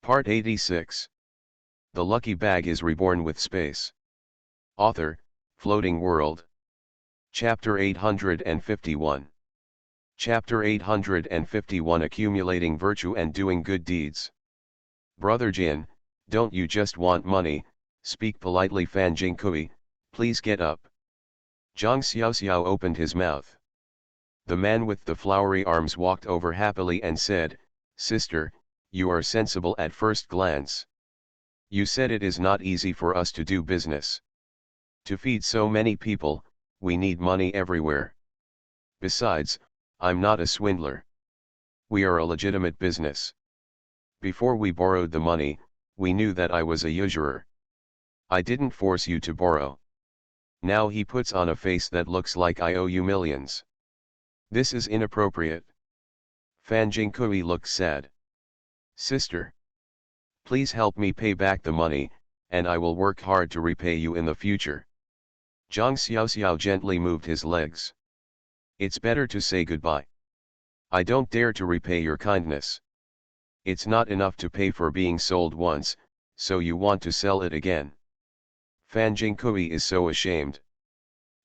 Part 86. The Lucky Bag is Reborn with Space. Author, Floating World. Chapter 851. Chapter 851 Accumulating Virtue and Doing Good Deeds. Brother Jin, don't you just want money? Speak politely. Fan Jingkui, please get up. Zhang Xiaoxiao opened his mouth. The man with the flowery arms walked over happily and said, Sister, you are sensible at first glance. You said it is not easy for us to do business. To feed so many people, we need money everywhere. Besides, I'm not a swindler. We are a legitimate business. Before we borrowed the money, we knew that I was a usurer. I didn't force you to borrow. Now he puts on a face that looks like I owe you millions. This is inappropriate. Fan Jingkui looked sad. Sister, please help me pay back the money, and I will work hard to repay you in the future. Zhang Xiaoxiao gently moved his legs. It's better to say goodbye. I don't dare to repay your kindness. It's not enough to pay for being sold once, so you want to sell it again. Fan Jingkui is so ashamed.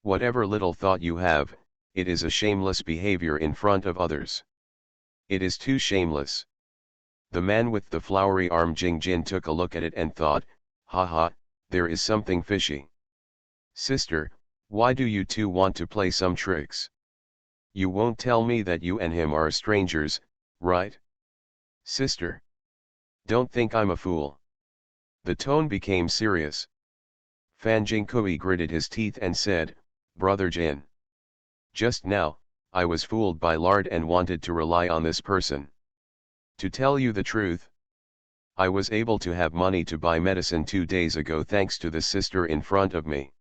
Whatever little thought you have, it is a shameless behavior in front of others. It is too shameless. The man with the flowery arm Jing Jin took a look at it and thought, haha, there is something fishy. Sister, why do you two want to play some tricks? You won't tell me that you and him are strangers, right? Sister, don't think I'm a fool. The tone became serious. Fan Jingkui gritted his teeth and said, Brother Jin. Just now, I was fooled by lard and wanted to rely on this person. To tell you the truth, I was able to have money to buy medicine 2 days ago thanks to the sister in front of me.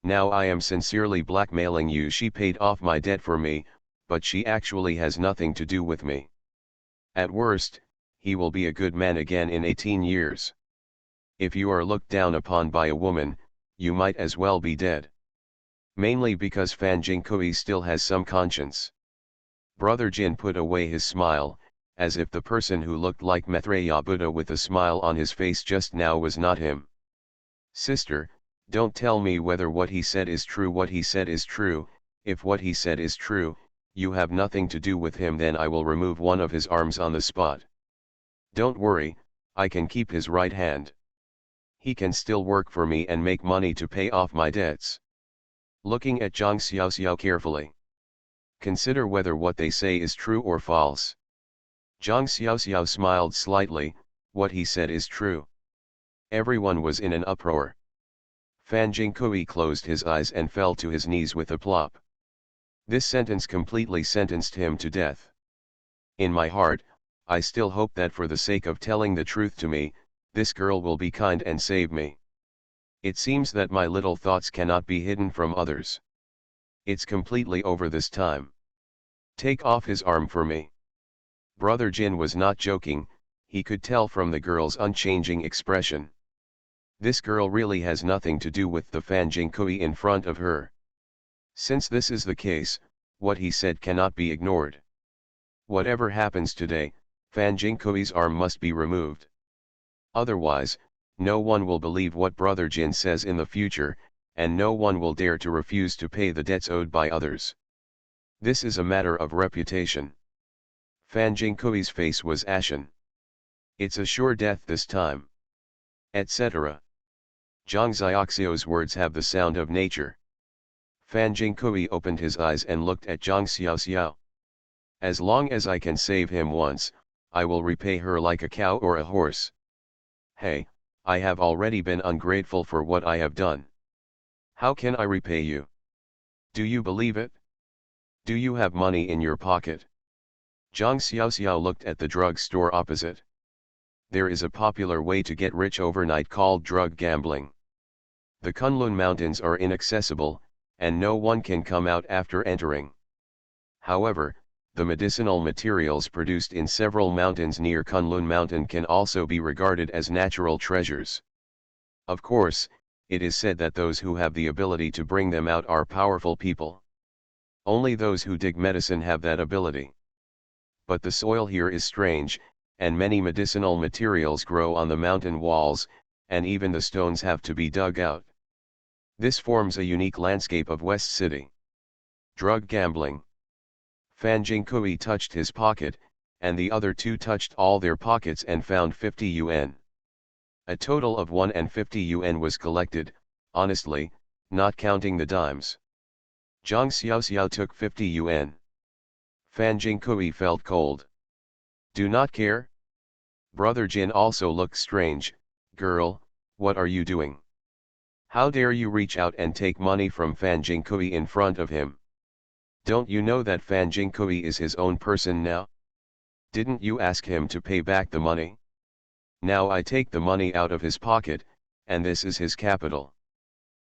Now I am sincerely blackmailing you. She paid off my debt for me, but she actually has nothing to do with me. At worst, he will be a good man again in 18 years. If you are looked down upon by a woman, you might as well be dead. Mainly because Fan Jingkui still has some conscience. Brother Jin put away his smile, as if the person who looked like Maitreya Buddha with a smile on his face just now was not him. Sister, don't tell me whether what he said is true. What he said is true. If what he said is true, you have nothing to do with him, then I will remove one of his arms on the spot. Don't worry, I can keep his right hand. He can still work for me and make money to pay off my debts. Looking at Zhang Xiaoxiao carefully. Consider whether what they say is true or false. Zhang Xiaoxiao smiled slightly. What he said is true. Everyone was in an uproar. Fan Jingkui closed his eyes and fell to his knees with a plop. This sentence completely sentenced him to death. In my heart, I still hope that for the sake of telling the truth to me, this girl will be kind and save me. It seems that my little thoughts cannot be hidden from others. It's completely over this time. Take off his arm for me. Brother Jin was not joking, he could tell from the girl's unchanging expression. This girl really has nothing to do with the Fan Jingkui in front of her. Since this is the case, what he said cannot be ignored. Whatever happens today, Fan Jingkui's arm must be removed. Otherwise, no one will believe what Brother Jin says in the future, and no one will dare to refuse to pay the debts owed by others. This is a matter of reputation. Fan Jingkui's face was ashen. It's a sure death this time. Etc. Zhang Xiaoxiao's words have the sound of nature. Fan Jingkui opened his eyes and looked at Zhang Xiaoxiao. As long as I can save him once, I will repay her like a cow or a horse. Hey, I have already been ungrateful for what I have done. How can I repay you? Do you believe it? Do you have money in your pocket? Zhang Xiaoxiao looked at the drug store opposite. There is a popular way to get rich overnight called drug gambling. The Kunlun Mountains are inaccessible, and no one can come out after entering. However, the medicinal materials produced in several mountains near Kunlun Mountain can also be regarded as natural treasures. Of course, it is said that those who have the ability to bring them out are powerful people. Only those who dig medicine have that ability. But the soil here is strange, and many medicinal materials grow on the mountain walls, and even the stones have to be dug out. This forms a unique landscape of West City. Drug gambling. Fan Jingkui touched his pocket, and the other two touched all their pockets and found 50 yuan. A total of 150 yuan was collected, honestly, not counting the dimes. Zhang Xiaoxiao took 50 yuan. Fan Jingkui felt cold. Do not care? Brother Jin also looked strange. Girl, what are you doing? How dare you reach out and take money from Fan Jingkui in front of him? Don't you know that Fan Jingkui is his own person now? Didn't you ask him to pay back the money? Now I take the money out of his pocket, and this is his capital.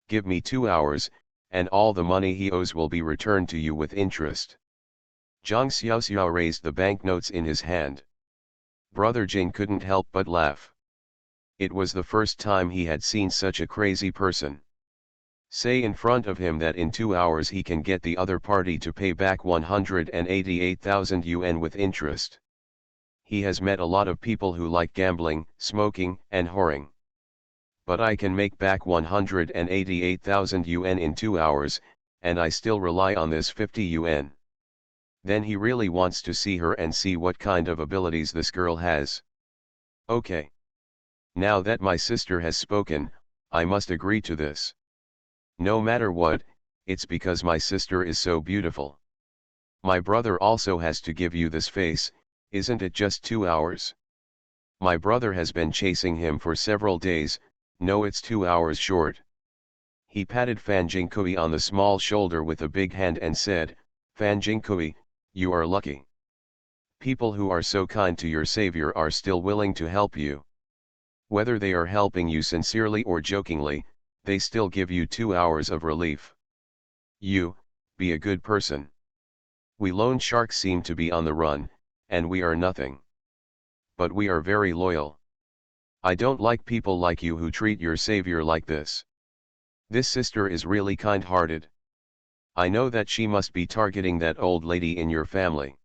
Give me 2 hours, and all the money he owes will be returned to you with interest. Zhang Xiaoxiao raised the banknotes in his hand. Brother Jin couldn't help but laugh. It was the first time he had seen such a crazy person. Say in front of him that in 2 hours he can get the other party to pay back 188,000 yuan with interest. He has met a lot of people who like gambling, smoking, and whoring. But I can make back 188,000 yuan in 2 hours, and I still rely on this 50 yuan. Then he really wants to see her and see what kind of abilities this girl has. Okay. Now that my sister has spoken, I must agree to this. No matter what, it's because my sister is so beautiful. My brother also has to give you this face, isn't it just 2 hours? My brother has been chasing him for several days, no it's 2 hours short. He patted Fan Jingkui on the small shoulder with a big hand and said, Fan Jingkui, you are lucky. People who are so kind to your savior are still willing to help you. Whether they are helping you sincerely or jokingly, they still give you 2 hours of relief. You, be a good person. We loan sharks seem to be on the run, and we are nothing. But we are very loyal. I don't like people like you who treat your savior like this. This sister is really kind-hearted. I know that she must be targeting that old lady in your family.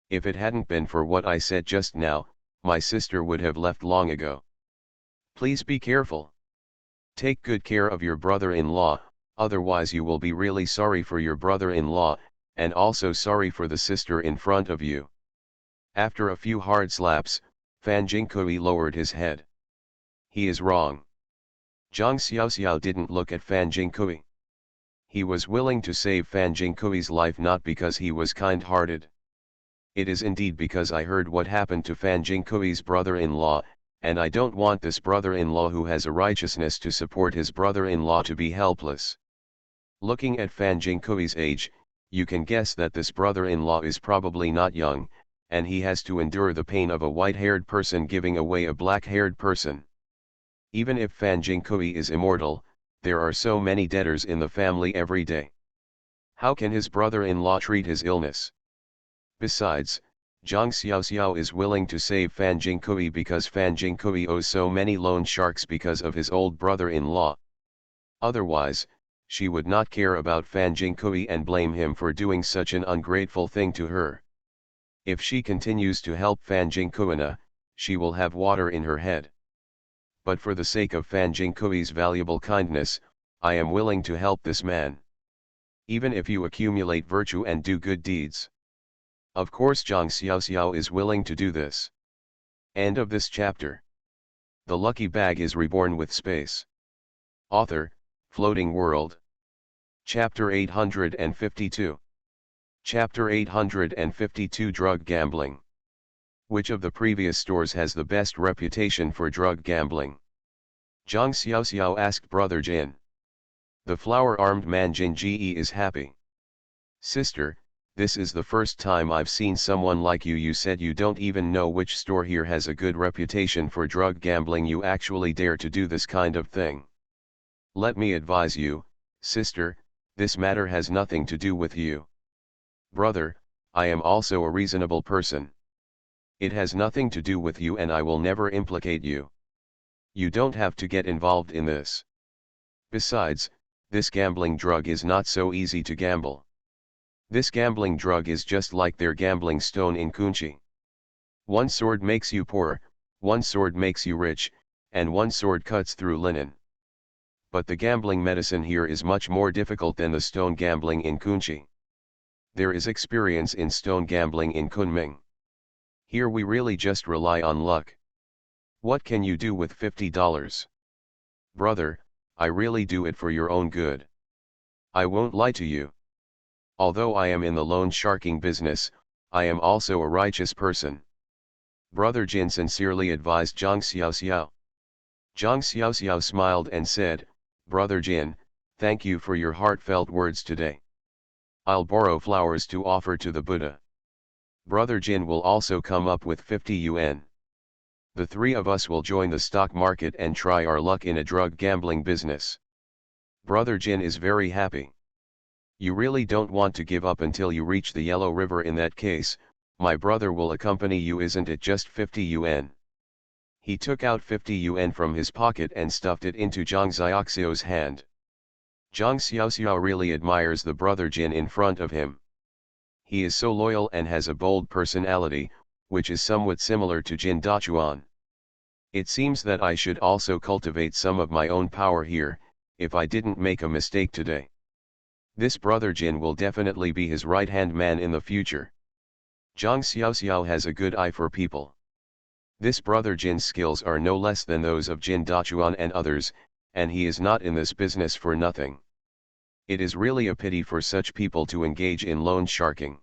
If it hadn't been for what I said just now, my sister would have left long ago. Please be careful. Take good care of your brother-in-law, otherwise you will be really sorry for your brother-in-law, and also sorry for the sister in front of you. After a few hard slaps, Fan Jingkui lowered his head. He is wrong. Zhang Xiaoxiao didn't look at Fan Jingkui. He was willing to save Fan Jingkui's life not because he was kind-hearted. It is indeed because I heard what happened to Fan Jingkui's brother-in-law, and I don't want this brother-in-law who has a righteousness to support his brother-in-law to be helpless. Looking at Fan Jingkui's age, you can guess that this brother-in-law is probably not young, and he has to endure the pain of a white-haired person giving away a black-haired person. Even if Fan Jingkui is immortal, there are so many debtors in the family every day. How can his brother-in-law treat his illness? Besides, Zhang Xiaoxiao is willing to save Fan Jingkui because Fan Jingkui owes so many loan sharks because of his old brother-in-law. Otherwise, she would not care about Fan Jingkui and blame him for doing such an ungrateful thing to her. If she continues to help Fan Jingkuina, she will have water in her head. But for the sake of Fan Jingkui's valuable kindness, I am willing to help this man. Even if you accumulate virtue and do good deeds. Of course Zhang Xiaoxiao is willing to do this. End of this chapter. The lucky bag is reborn with space. Author, Floating World. Chapter 852. Chapter 852 Drug Gambling. Which of the previous stores has the best reputation for drug gambling? Zhang Xiaoxiao asked Brother Jin. The flower-armed man Jin Ji is happy. Sister, this is the first time I've seen someone like you. You said you don't even know which store here has a good reputation for drug gambling. You actually dare to do this kind of thing. Let me advise you, sister, this matter has nothing to do with you. Brother, I am also a reasonable person. It has nothing to do with you and I will never implicate you. You don't have to get involved in this. Besides, this gambling drug is not so easy to gamble. This gambling drug is just like their gambling stone in Kunchi. One sword makes you poor, one sword makes you rich, and one sword cuts through linen. But the gambling medicine here is much more difficult than the stone gambling in Kunchi. There is experience in stone gambling in Kunming. Here we really just rely on luck. What can you do with $50? Brother, I really do it for your own good. I won't lie to you. Although I am in the loan sharking business, I am also a righteous person. Brother Jin sincerely advised Zhang Xiaoxiao. Zhang Xiaoxiao smiled and said, Brother Jin, thank you for your heartfelt words today. I'll borrow flowers to offer to the Buddha. Brother Jin will also come up with 50 yuan. The three of us will join the stock market and try our luck in a drug gambling business. Brother Jin is very happy. You really don't want to give up until you reach the Yellow River. In that case, my brother will accompany you. Isn't it just 50 yuan? He took out 50 yuan from his pocket and stuffed it into Zhang Xiaoxiao's hand. Zhang Xiaoxiao really admires the brother Jin in front of him. He is so loyal and has a bold personality, which is somewhat similar to Jin Dachuan. It seems that I should also cultivate some of my own power here, if I didn't make a mistake today. This brother Jin will definitely be his right-hand man in the future. Zhang Xiaoxiao has a good eye for people. This brother Jin's skills are no less than those of Jin Dachuan and others, and he is not in this business for nothing. It is really a pity for such people to engage in loan sharking.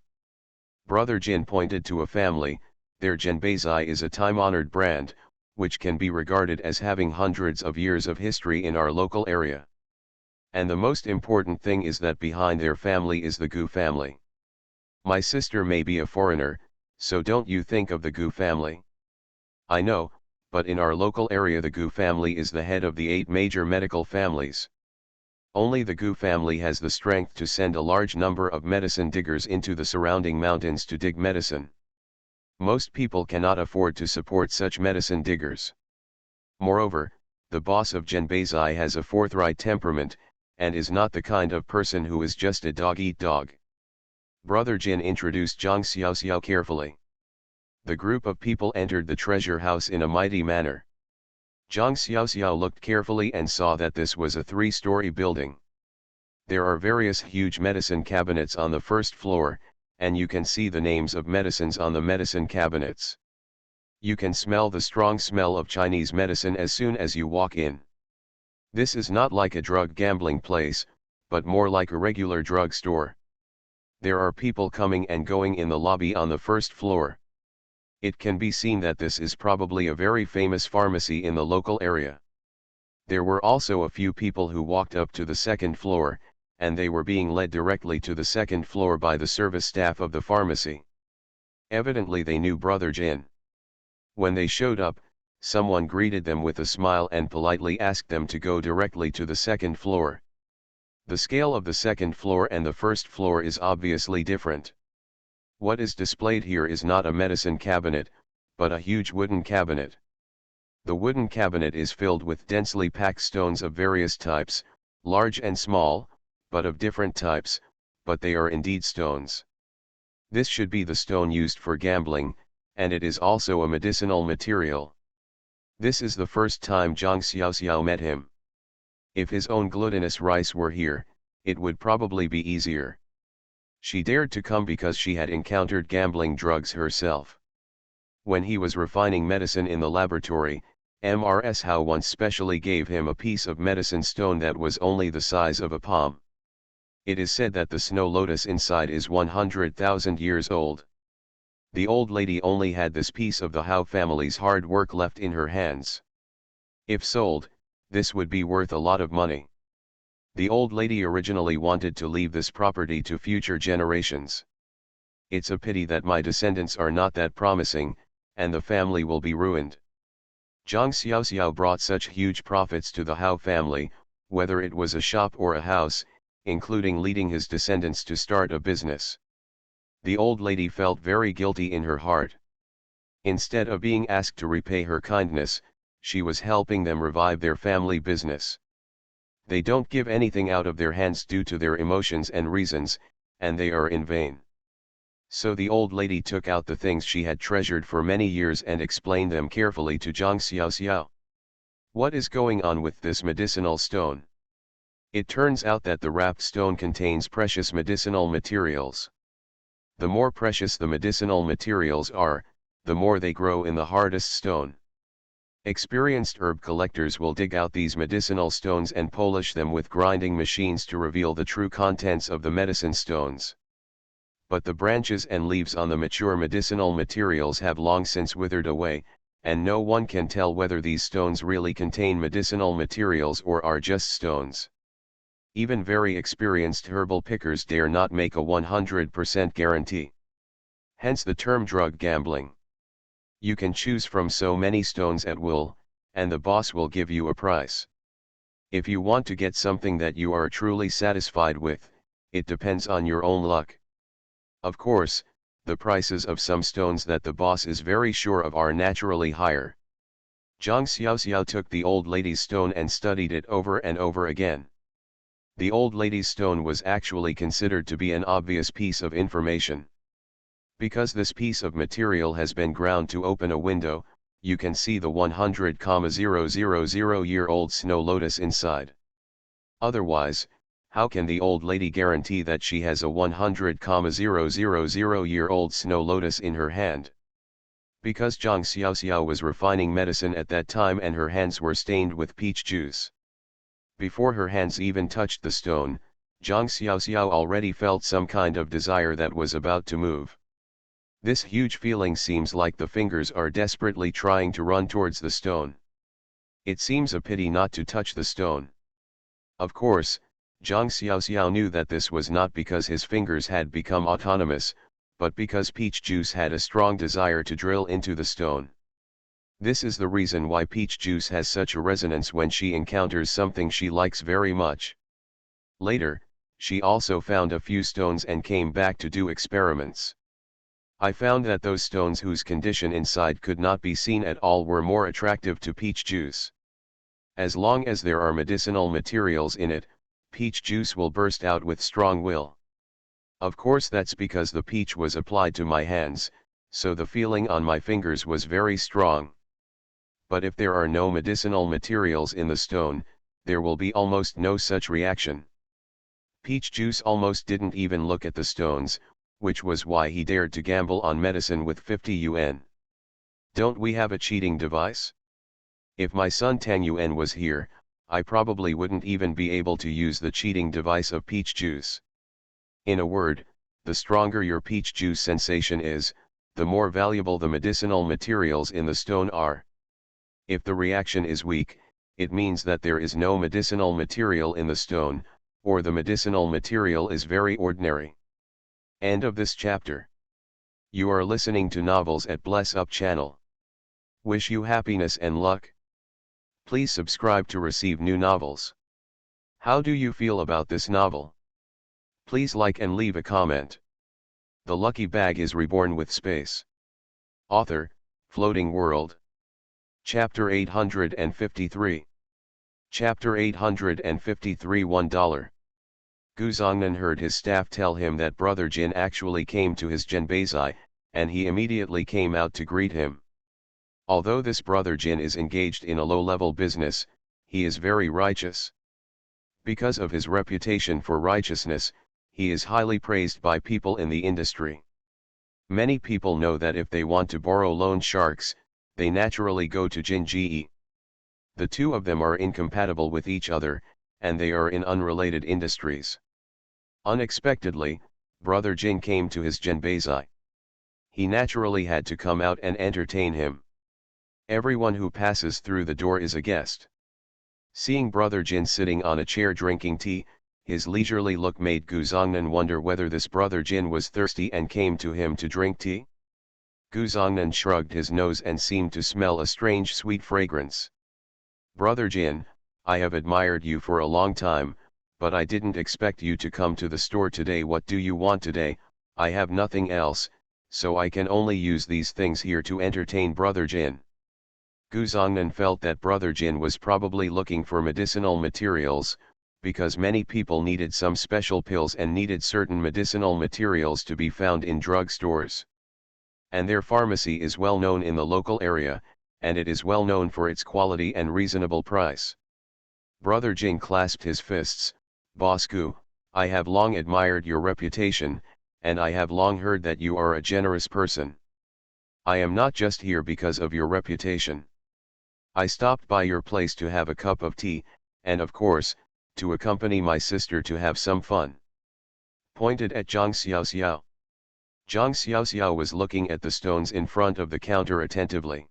Brother Jin pointed to a family. Their Genbeizai is a time-honored brand, which can be regarded as having hundreds of years of history in our local area. And the most important thing is that behind their family is the Gu family. My sister may be a foreigner, so don't you think of the Gu family. I know, but in our local area the Gu family is the head of the 8 major medical families. Only the Gu family has the strength to send a large number of medicine diggers into the surrounding mountains to dig medicine. Most people cannot afford to support such medicine diggers. Moreover, the boss of Genbeizai has a forthright temperament, and is not the kind of person who is just a dog-eat-dog. Brother Jin introduced Zhang Xiaoxiao carefully. The group of people entered the treasure house in a mighty manner. Zhang Xiaoxiao looked carefully and saw that this was a 3-story building. There are various huge medicine cabinets on the first floor, and you can see the names of medicines on the medicine cabinets. You can smell the strong smell of Chinese medicine as soon as you walk in. This is not like a drug gambling place, but more like a regular drug store. There are people coming and going in the lobby on the first floor. It can be seen that this is probably a very famous pharmacy in the local area. There were also a few people who walked up to the second floor, and they were being led directly to the second floor by the service staff of the pharmacy. Evidently they knew Brother Jin. When they showed up, someone greeted them with a smile and politely asked them to go directly to the second floor. The scale of the second floor and the first floor is obviously different. What is displayed here is not a medicine cabinet, but a huge wooden cabinet. The wooden cabinet is filled with densely packed stones of various types, large and small, but of different types, but they are indeed stones. This should be the stone used for gambling, and it is also a medicinal material. This is the first time Zhang Xiaoxiao met him. If his own glutinous rice were here, it would probably be easier. She dared to come because she had encountered gambling drugs herself. When he was refining medicine in the laboratory, Mrs. Hao once specially gave him a piece of medicine stone that was only the size of a palm. It is said that the snow lotus inside is 100,000 years old. The old lady only had this piece of the Hao family's hard work left in her hands. If sold, this would be worth a lot of money. The old lady originally wanted to leave this property to future generations. It's a pity that my descendants are not that promising, and the family will be ruined. Zhang Xiaoxiao brought such huge profits to the Hao family, whether it was a shop or a house, including leading his descendants to start a business. The old lady felt very guilty in her heart. Instead of being asked to repay her kindness, she was helping them revive their family business. They don't give anything out of their hands due to their emotions and reasons, and they are in vain. So the old lady took out the things she had treasured for many years and explained them carefully to Zhang Xiaoxiao. What is going on with this medicinal stone? It turns out that the wrapped stone contains precious medicinal materials. The more precious the medicinal materials are, the more they grow in the hardest stone. Experienced herb collectors will dig out these medicinal stones and polish them with grinding machines to reveal the true contents of the medicine stones. But the branches and leaves on the mature medicinal materials have long since withered away, and no one can tell whether these stones really contain medicinal materials or are just stones. Even very experienced herbal pickers dare not make a 100% guarantee. Hence the term drug gambling. You can choose from so many stones at will, and the boss will give you a price. If you want to get something that you are truly satisfied with, it depends on your own luck. Of course, the prices of some stones that the boss is very sure of are naturally higher. Zhang Xiaoxiao took the old lady's stone and studied it over and over again. The old lady's stone was actually considered to be an obvious piece of information. Because this piece of material has been ground to open a window, you can see the 100,000-year-old snow lotus inside. Otherwise, how can the old lady guarantee that she has a 100,000-year-old snow lotus in her hand? Because Zhang Xiaoxiao was refining medicine at that time and her hands were stained with peach juice. Before her hands even touched the stone, Zhang Xiaoxiao already felt some kind of desire that was about to move. This huge feeling seems like the fingers are desperately trying to run towards the stone. It seems a pity not to touch the stone. Of course, Zhang Xiaoxiao knew that this was not because his fingers had become autonomous, but because peach juice had a strong desire to drill into the stone. This is the reason why peach juice has such a resonance when she encounters something she likes very much. Later, she also found a few stones and came back to do experiments. I found that those stones whose condition inside could not be seen at all were more attractive to peach juice. As long as there are medicinal materials in it, peach juice will burst out with strong will. Of course that's because the peach was applied to my hands, so the feeling on my fingers was very strong. But if there are no medicinal materials in the stone, there will be almost no such reaction. Peach juice almost didn't even look at the stones, which was why he dared to gamble on medicine with 50 yuan. Don't we have a cheating device? If my son Tang Yuan was here, I probably wouldn't even be able to use the cheating device of peach juice. In a word, the stronger your peach juice sensation is, the more valuable the medicinal materials in the stone are. If the reaction is weak, it means that there is no medicinal material in the stone, or the medicinal material is very ordinary. End of this chapter. You are listening to Novels at Bless Up channel. Wish you happiness and luck. Please subscribe to receive new novels. How do you feel about this novel? Please like and leave a comment. The Lucky Bag is Reborn with Space. Author, Floating World. Chapter 853. Chapter 853 $1. Gu Zongnan heard his staff tell him that Brother Jin actually came to his Genbazai, and he immediately came out to greet him. Although this Brother Jin is engaged in a low-level business, he is very righteous. Because of his reputation for righteousness, he is highly praised by people in the industry. Many people know that if they want to borrow loan sharks, they naturally go to Jin Ji. The two of them are incompatible with each other, and they are in unrelated industries. Unexpectedly, Brother Jin came to his Genbazai. He naturally had to come out and entertain him. Everyone who passes through the door is a guest. Seeing Brother Jin sitting on a chair drinking tea, his leisurely look made Gu Zongnan wonder whether this Brother Jin was thirsty and came to him to drink tea. Gu Zongnan shrugged his nose and seemed to smell a strange sweet fragrance. Brother Jin, I have admired you for a long time, but I didn't expect you to come to the store today. What do you want today? I have nothing else, so I can only use these things here to entertain Brother Jin. Gu Zongnan felt that Brother Jin was probably looking for medicinal materials, because many people needed some special pills and needed certain medicinal materials to be found in drug stores. And their pharmacy is well known in the local area, and it is well known for its quality and reasonable price. Brother Jin clasped his fists. Bosku, I have long admired your reputation, and I have long heard that you are a generous person. I am not just here because of your reputation. I stopped by your place to have a cup of tea, and of course, to accompany my sister to have some fun. Pointed at Zhang Xiaoxiao. Zhang Xiaoxiao was looking at the stones in front of the counter attentively.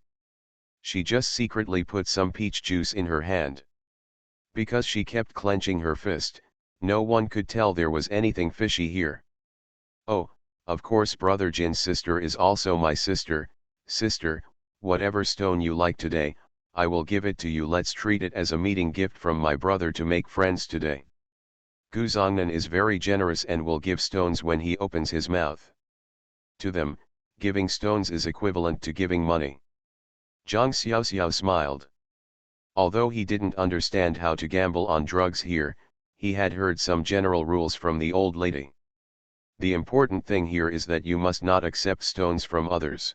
She just secretly put some peach juice in her hand. Because she kept clenching her fist, no one could tell there was anything fishy here. Oh, of course Brother Jin's sister is also my sister. Sister, whatever stone you like today, I will give it to you. Let's treat it as a meeting gift from my brother to make friends today. Guzongnan is very generous and will give stones when he opens his mouth. To them, giving stones is equivalent to giving money. Zhang Xiaoxiao smiled. Although he didn't understand how to gamble on drugs here, he had heard some general rules from the old lady. The important thing here is that you must not accept stones from others.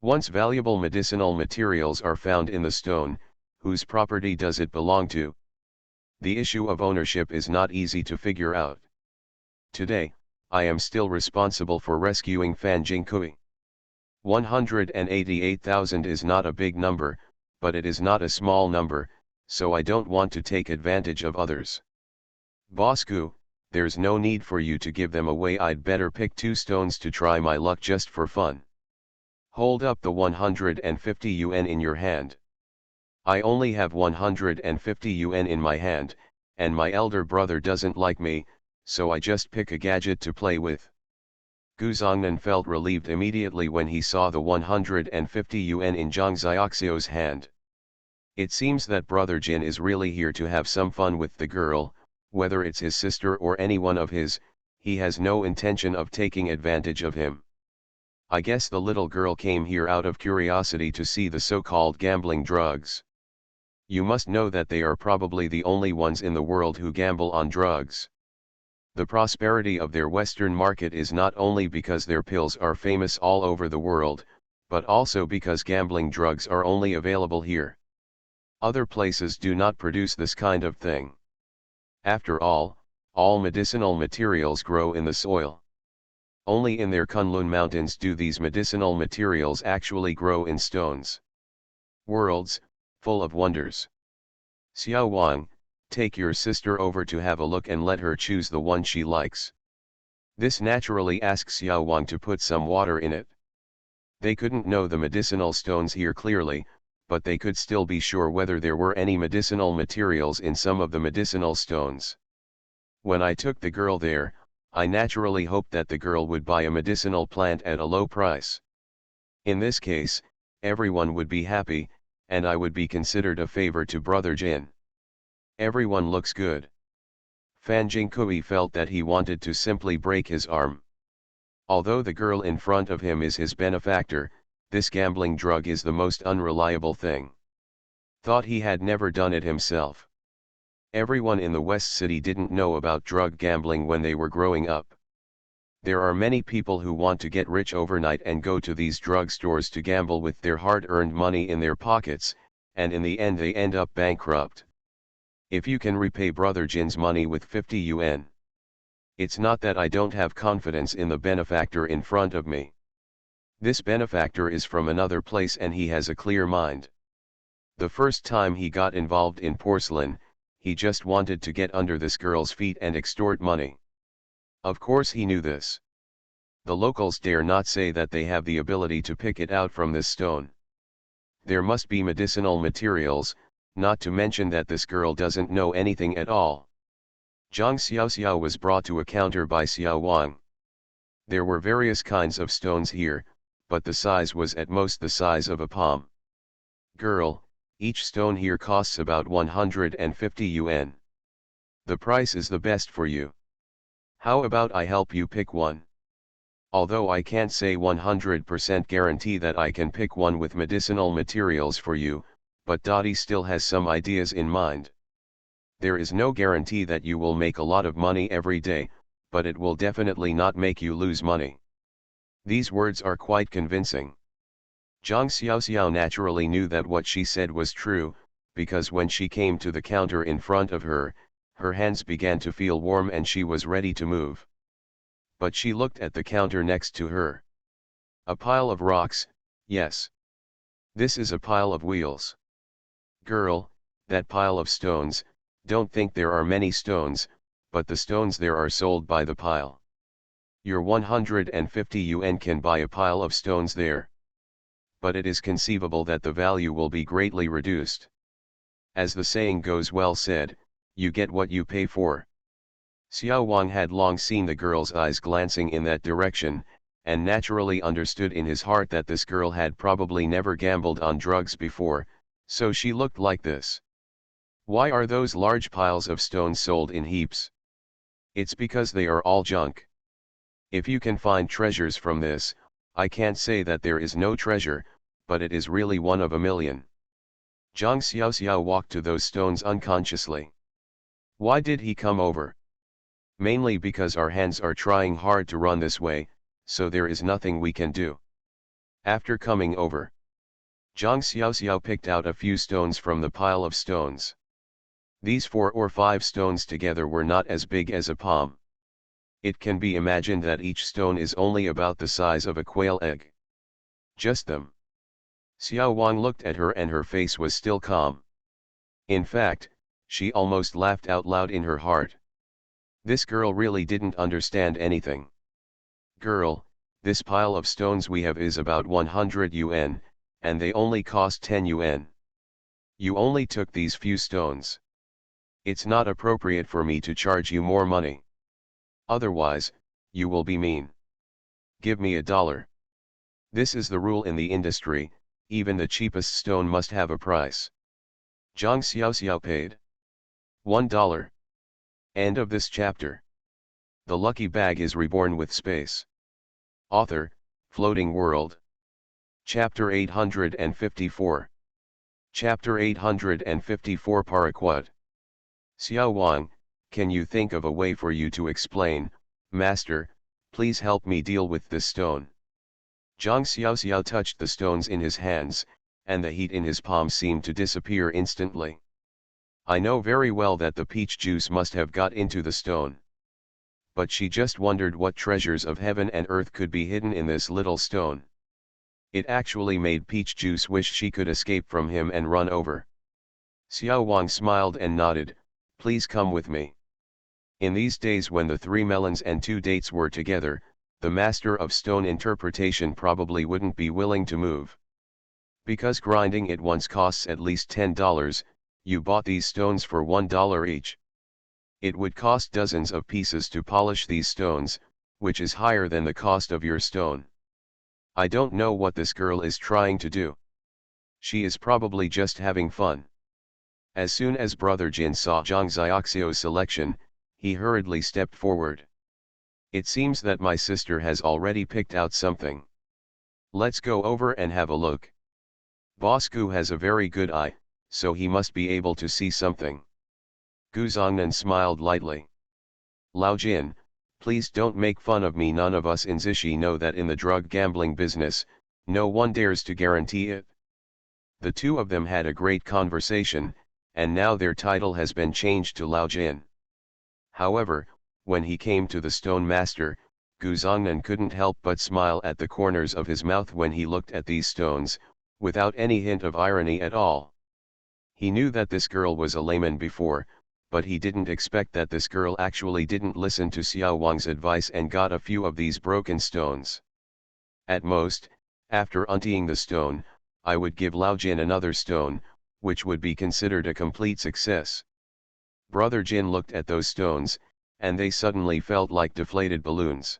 Once valuable medicinal materials are found in the stone, whose property does it belong to? The issue of ownership is not easy to figure out. Today, I am still responsible for rescuing Fan Jingkui. 188,000 is not a big number, but it is not a small number, so I don't want to take advantage of others. Bosku, there's no need for you to give them away. I'd better pick 2 stones to try my luck just for fun. Hold up the 150 yuan in your hand. I only have 150 yuan in my hand, and my elder brother doesn't like me, so I just pick a gadget to play with. Guzongnan felt relieved immediately when he saw the 150 yuan in Zhang Xiaoxiao's hand. It seems that Brother Jin is really here to have some fun with the girl, whether it's his sister or anyone of his, he has no intention of taking advantage of him. I guess the little girl came here out of curiosity to see the so-called gambling drugs. You must know that they are probably the only ones in the world who gamble on drugs. The prosperity of their Western market is not only because their pills are famous all over the world, but also because gambling drugs are only available here. Other places do not produce this kind of thing. After all medicinal materials grow in the soil. Only in their Kunlun mountains do these medicinal materials actually grow in stones. Worlds, full of wonders. Xiao Wang, take your sister over to have a look and let her choose the one she likes. This naturally asks Xiao Wang to put some water in it. They couldn't know the medicinal stones here clearly, but they could still be sure whether there were any medicinal materials in some of the medicinal stones. When I took the girl there, I naturally hoped that the girl would buy a medicinal plant at a low price. In this case, everyone would be happy, and I would be considered a favor to Brother Jin. Everyone looks good. Fan Jingkui felt that he wanted to simply break his arm. Although the girl in front of him is his benefactor, this gambling drug is the most unreliable thing. Thought he had never done it himself. Everyone in the West City didn't know about drug gambling when they were growing up. There are many people who want to get rich overnight and go to these drug stores to gamble with their hard-earned money in their pockets, and in the end they end up bankrupt. If you can repay Brother Jin's money with 50 yuan. It's not that I don't have confidence in the benefactor in front of me. This benefactor is from another place and he has a clear mind. The first time he got involved in porcelain, he just wanted to get under this girl's feet and extort money. Of course he knew this. The locals dare not say that they have the ability to pick it out from this stone. There must be medicinal materials, not to mention that this girl doesn't know anything at all. Zhang Xiaoxiao was brought to a counter by Xiao Wang. There were various kinds of stones here, but the size was at most the size of a palm. Girl, each stone here costs about 150 yuan. The price is the best for you. How about I help you pick one? Although I can't say 100% guarantee that I can pick one with medicinal materials for you, but Dottie still has some ideas in mind. There is no guarantee that you will make a lot of money every day, but it will definitely not make you lose money. These words are quite convincing. Zhang Xiaoxiao naturally knew that what she said was true, because when she came to the counter in front of her, her hands began to feel warm and she was ready to move. But she looked at the counter next to her. A pile of rocks, yes. This is a pile of wheels. Girl, that pile of stones, don't think there are many stones, but the stones there are sold by the pile. Your 150 yuan can buy a pile of stones there. But it is conceivable that the value will be greatly reduced. As the saying goes, well said, you get what you pay for. Xiao Wang had long seen the girl's eyes glancing in that direction, and naturally understood in his heart that this girl had probably never gambled on drugs before, so she looked like this. Why are those large piles of stones sold in heaps? It's because they are all junk. If you can find treasures from this, I can't say that there is no treasure, but it is really one of a million. Zhang Xiaoxiao walked to those stones unconsciously. Why did he come over? Mainly because our hands are trying hard to run this way, so there is nothing we can do. After coming over, Zhang Xiaoxiao picked out a few stones from the pile of stones. These 4 or 5 stones together were not as big as a palm. It can be imagined that each stone is only about the size of a quail egg. Just them. Xiao Wang looked at her and her face was still calm. In fact, she almost laughed out loud in her heart. This girl really didn't understand anything. Girl, this pile of stones we have is about 100 yuan, and they only cost 10 yuan. You only took these few stones. It's not appropriate for me to charge you more money. Otherwise, you will be mean. Give me $1. This is the rule in the industry, even the cheapest stone must have a price. Zhang Xiaoxiao paid $1. End of this chapter. The lucky bag is reborn with space. Author, Floating World. Chapter 854. Chapter 854 Paraquat. Xiao Wang, can you think of a way for you to explain, Master, please help me deal with this stone. Zhang Xiaoxiao touched the stones in his hands, and the heat in his palm seemed to disappear instantly. I know very well that the peach juice must have got into the stone. But she just wondered what treasures of heaven and earth could be hidden in this little stone. It actually made peach juice wish she could escape from him and run over. Xiao Wang smiled and nodded, please come with me. In these days when the 3 melons and 2 dates were together, the master of stone interpretation probably wouldn't be willing to move. Because grinding it once costs at least $10, you bought these stones for $1 each. It would cost dozens of pieces to polish these stones, which is higher than the cost of your stone. I don't know what this girl is trying to do. She is probably just having fun. As soon as Brother Jin saw Zhang Xiaoxiao's selection, he hurriedly stepped forward. It seems that my sister has already picked out something. Let's go over and have a look. Boss Gu has a very good eye, so he must be able to see something. Gu Zongnan smiled lightly. Lao Jin, please don't make fun of me. None of us in Zishi know that in the drug gambling business, no one dares to guarantee it. The two of them had a great conversation, and now their title has been changed to Lao Jin. However, when he came to the stone master, Gu Zongnan couldn't help but smile at the corners of his mouth when he looked at these stones, without any hint of irony at all. He knew that this girl was a layman before, but he didn't expect that this girl actually didn't listen to Xiao Wang's advice and got a few of these broken stones. At most, after untying the stone, I would give Lao Jin another stone, which would be considered a complete success. Brother Jin looked at those stones, and they suddenly felt like deflated balloons.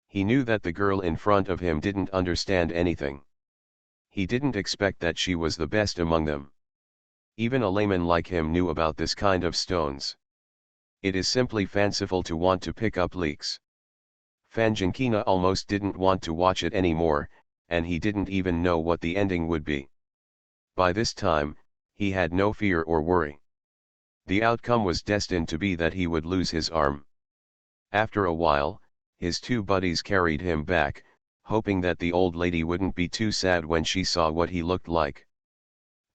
He knew that the girl in front of him didn't understand anything. He didn't expect that she was the best among them. Even a layman like him knew about this kind of stones. It is simply fanciful to want to pick up leaks. Fan Jinkina almost didn't want to watch it anymore, and he didn't even know what the ending would be. By this time, he had no fear or worry. The outcome was destined to be that he would lose his arm. After a while, his two buddies carried him back, hoping that the old lady wouldn't be too sad when she saw what he looked like.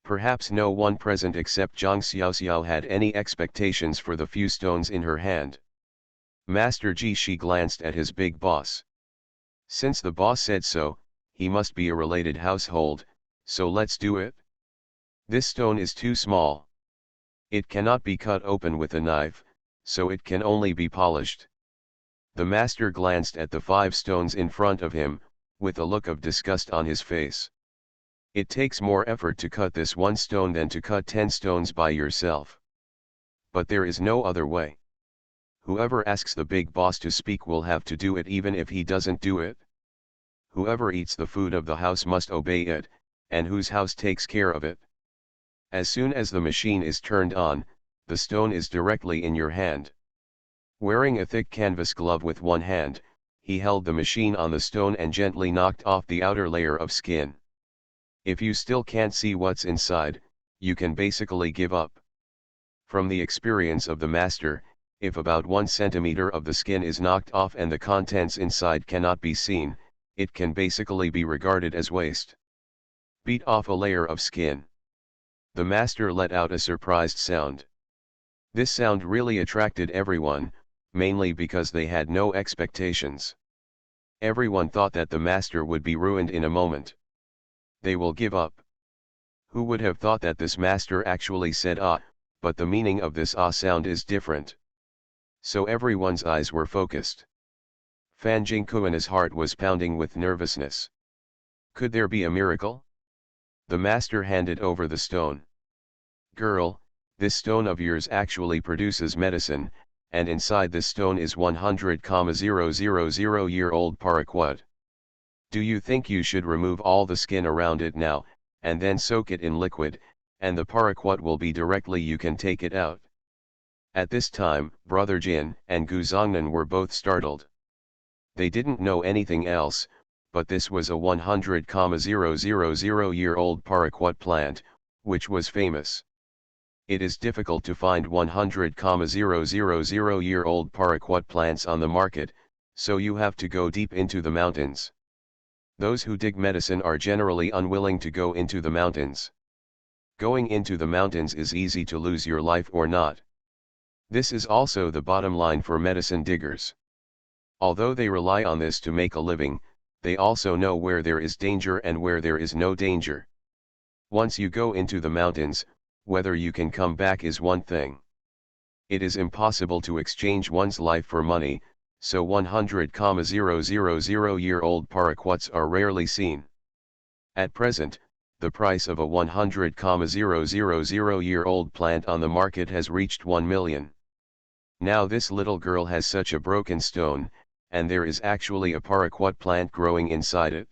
Perhaps no one present except Zhang Xiaoxiao had any expectations for the few stones in her hand. Master Ji Shi glanced at his big boss. Since the boss said so, he must be a related household, so let's do it. This stone is too small. It cannot be cut open with a knife, so it can only be polished. The master glanced at the 5 stones in front of him, with a look of disgust on his face. It takes more effort to cut this one stone than to cut 10 stones by yourself. But there is no other way. Whoever asks the big boss to speak will have to do it even if he doesn't do it. Whoever eats the food of the house must obey it, and whose house takes care of it. As soon as the machine is turned on, the stone is directly in your hand. Wearing a thick canvas glove with one hand, he held the machine on the stone and gently knocked off the outer layer of skin. If you still can't see what's inside, you can basically give up. From the experience of the master, if about 1 centimeter of the skin is knocked off and the contents inside cannot be seen, it can basically be regarded as waste. Beat off a layer of skin. The master let out a surprised sound. This sound really attracted everyone, mainly because they had no expectations. Everyone thought that the master would be ruined in a moment. They will give up. Who would have thought that this master actually said ah, but the meaning of this ah sound is different. So everyone's eyes were focused. Fan Jingkuan's heart was pounding with nervousness. Could there be a miracle? The master handed over the stone. Girl, this stone of yours actually produces medicine, and inside this stone is 100,000-year-old paraquat. Do you think you should remove all the skin around it now, and then soak it in liquid, and the paraquat will be directly you can take it out? At this time, Brother Jin and Gu Zongnan were both startled. They didn't know anything else, but this was a 100,000-year-old paraquat plant, which was famous. It is difficult to find 100,000-year-old paraquat plants on the market, so you have to go deep into the mountains. Those who dig medicine are generally unwilling to go into the mountains. Going into the mountains is easy to lose your life or not. This is also the bottom line for medicine diggers. Although they rely on this to make a living, they also know where there is danger and where there is no danger. Once you go into the mountains, whether you can come back is one thing. It is impossible to exchange one's life for money, so 100,000-year-old paraquats are rarely seen. At present, the price of a 100,000-year-old plant on the market has reached 1 million. Now this little girl has such a broken stone, and there is actually a paraquat plant growing inside it.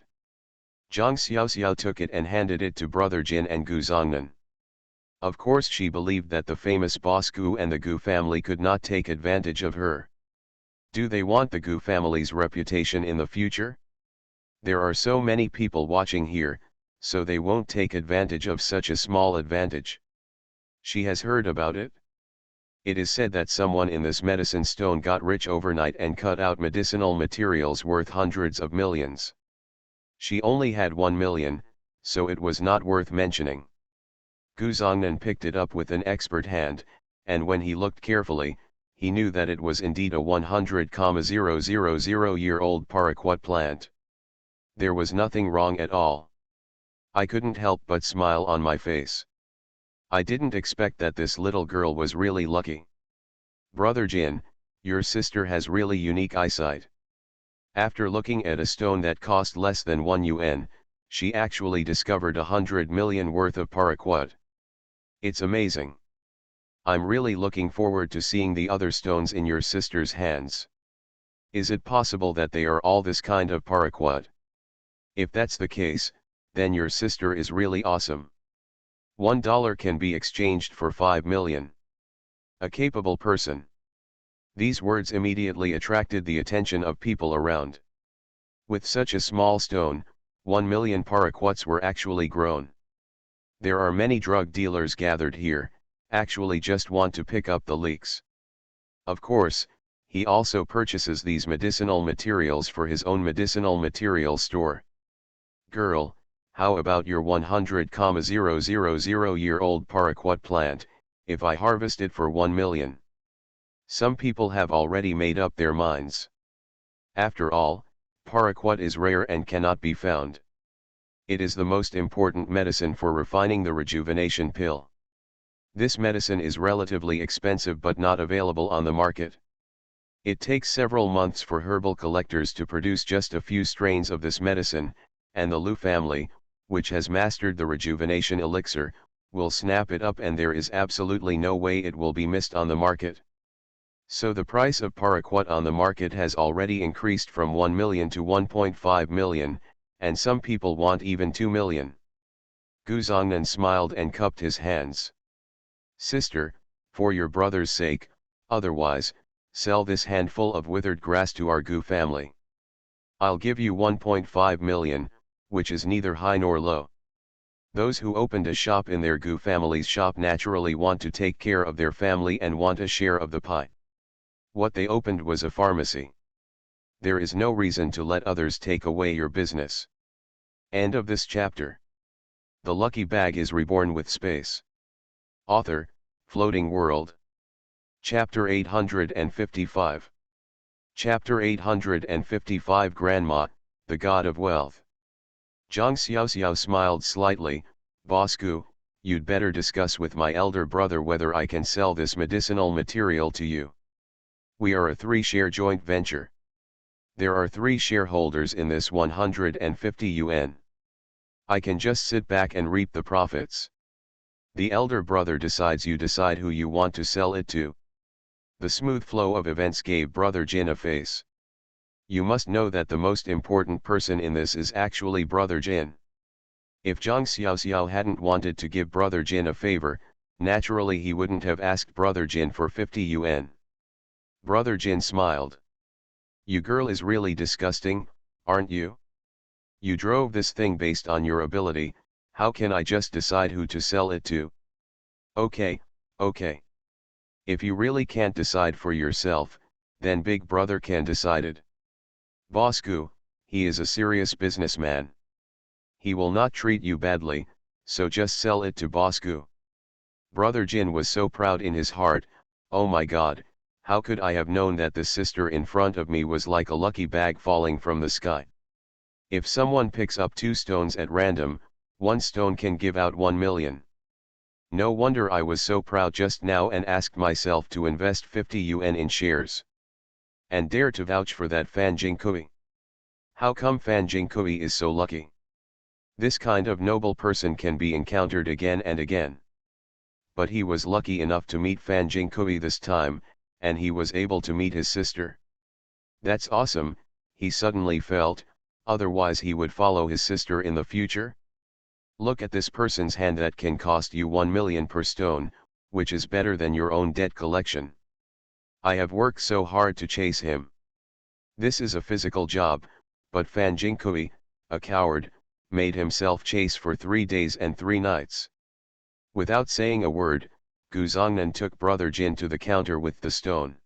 Zhang Xiaoxiao took it and handed it to Brother Jin and Gu Zongnan. Of course she believed that the famous boss Gu and the Gu family could not take advantage of her. Do they want the Gu family's reputation in the future? There are so many people watching here, so they won't take advantage of such a small advantage. She has heard about it. It is said that someone in this medicine stone got rich overnight and cut out medicinal materials worth hundreds of millions. She only had 1 million, so it was not worth mentioning. Gu Zongnan picked it up with an expert hand, and when he looked carefully, he knew that it was indeed a 100,000-year-old paraquat plant. There was nothing wrong at all. I couldn't help but smile on my face. I didn't expect that this little girl was really lucky. Brother Jin, your sister has really unique eyesight. After looking at a stone that cost less than 1 yuan, she actually discovered 100 million worth of paraquat. It's amazing. I'm really looking forward to seeing the other stones in your sister's hands. Is it possible that they are all this kind of paraquat? If that's the case, then your sister is really awesome. $1 can be exchanged for 5 million. A capable person. These words immediately attracted the attention of people around. With such a small stone, 1 million paraquats were actually grown. There are many drug dealers gathered here, actually just want to pick up the leeks. Of course, he also purchases these medicinal materials for his own medicinal material store. Girl, how about your 100,000-year-old paraquat plant, if I harvest it for 1 million? Some people have already made up their minds. After all, paraquat is rare and cannot be found. It is the most important medicine for refining the rejuvenation pill. This medicine is relatively expensive but not available on the market. It takes several months for herbal collectors to produce just a few strains of this medicine, and the Lu family, which has mastered the rejuvenation elixir, will snap it up, and there is absolutely no way it will be missed on the market. So the price of paraquat on the market has already increased from 1 million to 1.5 million, and some people want even 2 million. Gu Zongnan smiled and cupped his hands. Sister, for your brother's sake, otherwise, sell this handful of withered grass to our Gu family. I'll give you 1.5 million, which is neither high nor low. Those who opened a shop in their Gu family's shop naturally want to take care of their family and want a share of the pie. What they opened was a pharmacy. There is no reason to let others take away your business. End of this chapter. The lucky bag is reborn with space. Author, Floating World. Chapter 855. Chapter 855 Grandma, the God of Wealth. Zhang Xiaoxiao smiled slightly. Boss Gu, you'd better discuss with my elder brother whether I can sell this medicinal material to you. We are a 3-share joint venture. There are 3 shareholders in this 150 yuan. I can just sit back and reap the profits. The elder brother decides. You decide who you want to sell it to. The smooth flow of events gave Brother Jin a face. You must know that the most important person in this is actually Brother Jin. If Zhang Xiaoxiao hadn't wanted to give Brother Jin a favor, naturally he wouldn't have asked Brother Jin for 50 yuan. Brother Jin smiled. You girl is really disgusting, aren't you? You drove this thing based on your ability. How can I just decide who to sell it to? Okay. If you really can't decide for yourself, then Big Brother can decide it. Boss Gu, he is a serious businessman. He will not treat you badly, so just sell it to Boss Gu. Brother Jin was so proud in his heart. Oh my God, how could I have known that the sister in front of me was like a lucky bag falling from the sky? If someone picks up 2 stones at random, 1 stone can give out 1 million. No wonder I was so proud just now and asked myself to invest 50 yuan in shares. And dare to vouch for that Fan Jingkui. How come Fan Jingkui is so lucky? This kind of noble person can be encountered again and again. But he was lucky enough to meet Fan Jingkui this time, and he was able to meet his sister. That's awesome, he suddenly felt, otherwise he would follow his sister in the future. Look at this person's hand that can cost you 1 million per stone, which is better than your own debt collection. I have worked so hard to chase him. This is a physical job, but Fan Jingkui, a coward, made himself chase for 3 days and 3 nights. Without saying a word, Gu Zongnan took Brother Jin to the counter with the stone.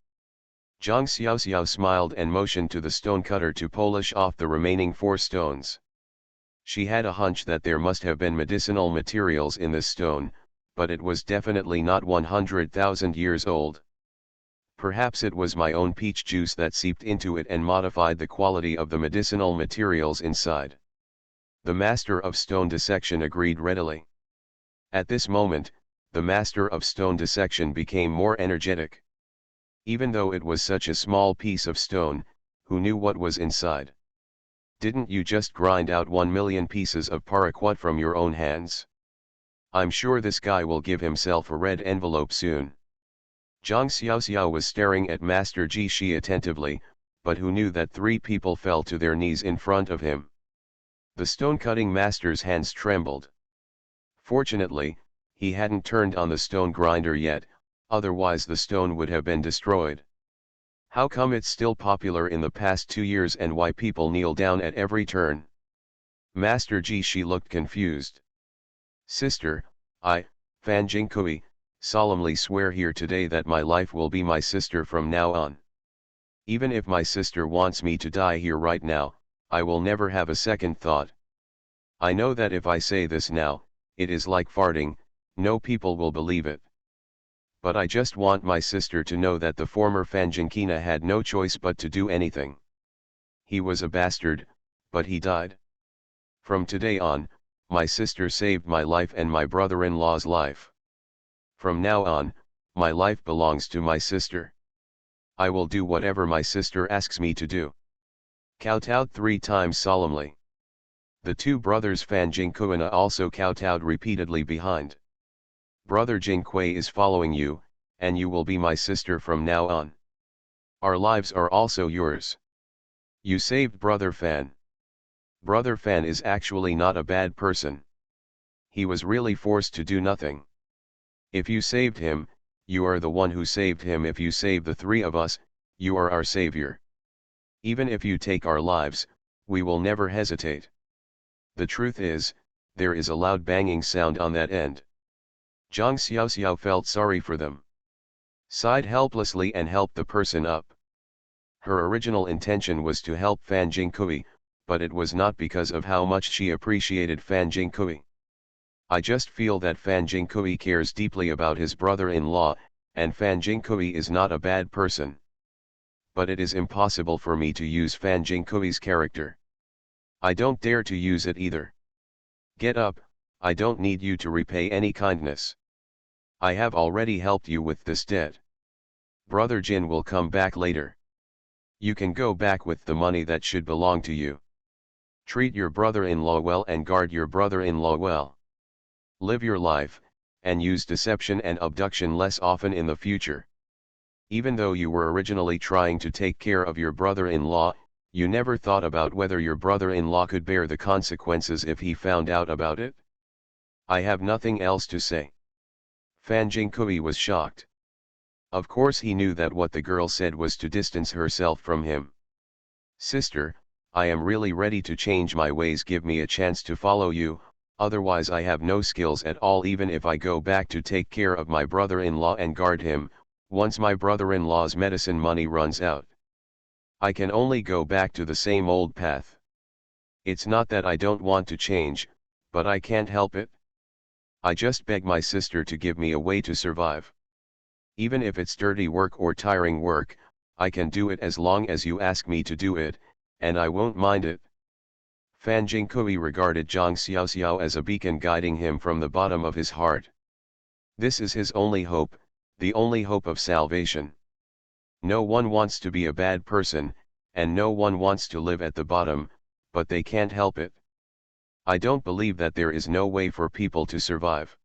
Zhang Xiaoxiao smiled and motioned to the stone cutter to polish off the remaining 4 stones. She had a hunch that there must have been medicinal materials in this stone, but it was definitely not 100,000 years old. Perhaps it was my own peach juice that seeped into it and modified the quality of the medicinal materials inside. The master of stone dissection agreed readily. At this moment, the master of stone dissection became more energetic. Even though it was such a small piece of stone, who knew what was inside? Didn't you just grind out 1 million pieces of paraquat from your own hands? I'm sure this guy will give himself a red envelope soon. Zhang Xiaoxiao was staring at Master Ji Shi attentively, but who knew that 3 people fell to their knees in front of him. The stone-cutting master's hands trembled. Fortunately, he hadn't turned on the stone grinder yet, otherwise the stone would have been destroyed. How come it's still popular in the past 2 years and why people kneel down at every turn? Master Ji Shi looked confused. Sister, Fan Jingkui, solemnly swear here today that my life will be my sister from now on. Even if my sister wants me to die here right now, I will never have a second thought. I know that if I say this now, it is like farting, no people will believe it. But I just want my sister to know that the former Fanjinkina had no choice but to do anything. He was a bastard, but he died. From today on, my sister saved my life and my brother-in-law's life. From now on, my life belongs to my sister. I will do whatever my sister asks me to do. Kowtowed 3 times solemnly. The 2 brothers Fanjingkuina also kowtowed repeatedly behind. Brother Jingquei is following you, and you will be my sister from now on. Our lives are also yours. You saved Brother Fan. Brother Fan is actually not a bad person. He was really forced to do nothing. If you saved him, you are the one who saved him. If you save the 3 of us, you are our savior. Even if you take our lives, we will never hesitate. The truth is, there is a loud banging sound on that end. Zhang Xiaoxiao felt sorry for them. Sighed helplessly and helped the person up. Her original intention was to help Fan Jingkui, but it was not because of how much she appreciated Fan Jingkui. I just feel that Fan Jingkui cares deeply about his brother-in-law, and Fan Jingkui is not a bad person. But it is impossible for me to use Fan Jingkui's character. I don't dare to use it either. Get up, I don't need you to repay any kindness. I have already helped you with this debt. Brother Jin will come back later. You can go back with the money that should belong to you. Treat your brother-in-law well and guard your brother-in-law well. Live your life, and use deception and abduction less often in the future. Even though you were originally trying to take care of your brother-in-law, you never thought about whether your brother-in-law could bear the consequences if he found out about it? I have nothing else to say. Fan Jingkui was shocked. Of course he knew that what the girl said was to distance herself from him. Sister, I am really ready to change my ways. Give me a chance to follow you, otherwise I have no skills at all. Even if I go back to take care of my brother-in-law and guard him, once my brother-in-law's medicine money runs out, I can only go back to the same old path. It's not that I don't want to change, but I can't help it. I just beg my sister to give me a way to survive. Even if it's dirty work or tiring work, I can do it as long as you ask me to do it, and I won't mind it. Fan Jingkui regarded Zhang Xiaoxiao as a beacon guiding him from the bottom of his heart. This is his only hope, the only hope of salvation. No one wants to be a bad person, and no one wants to live at the bottom, but they can't help it. I don't believe that there is no way for people to survive.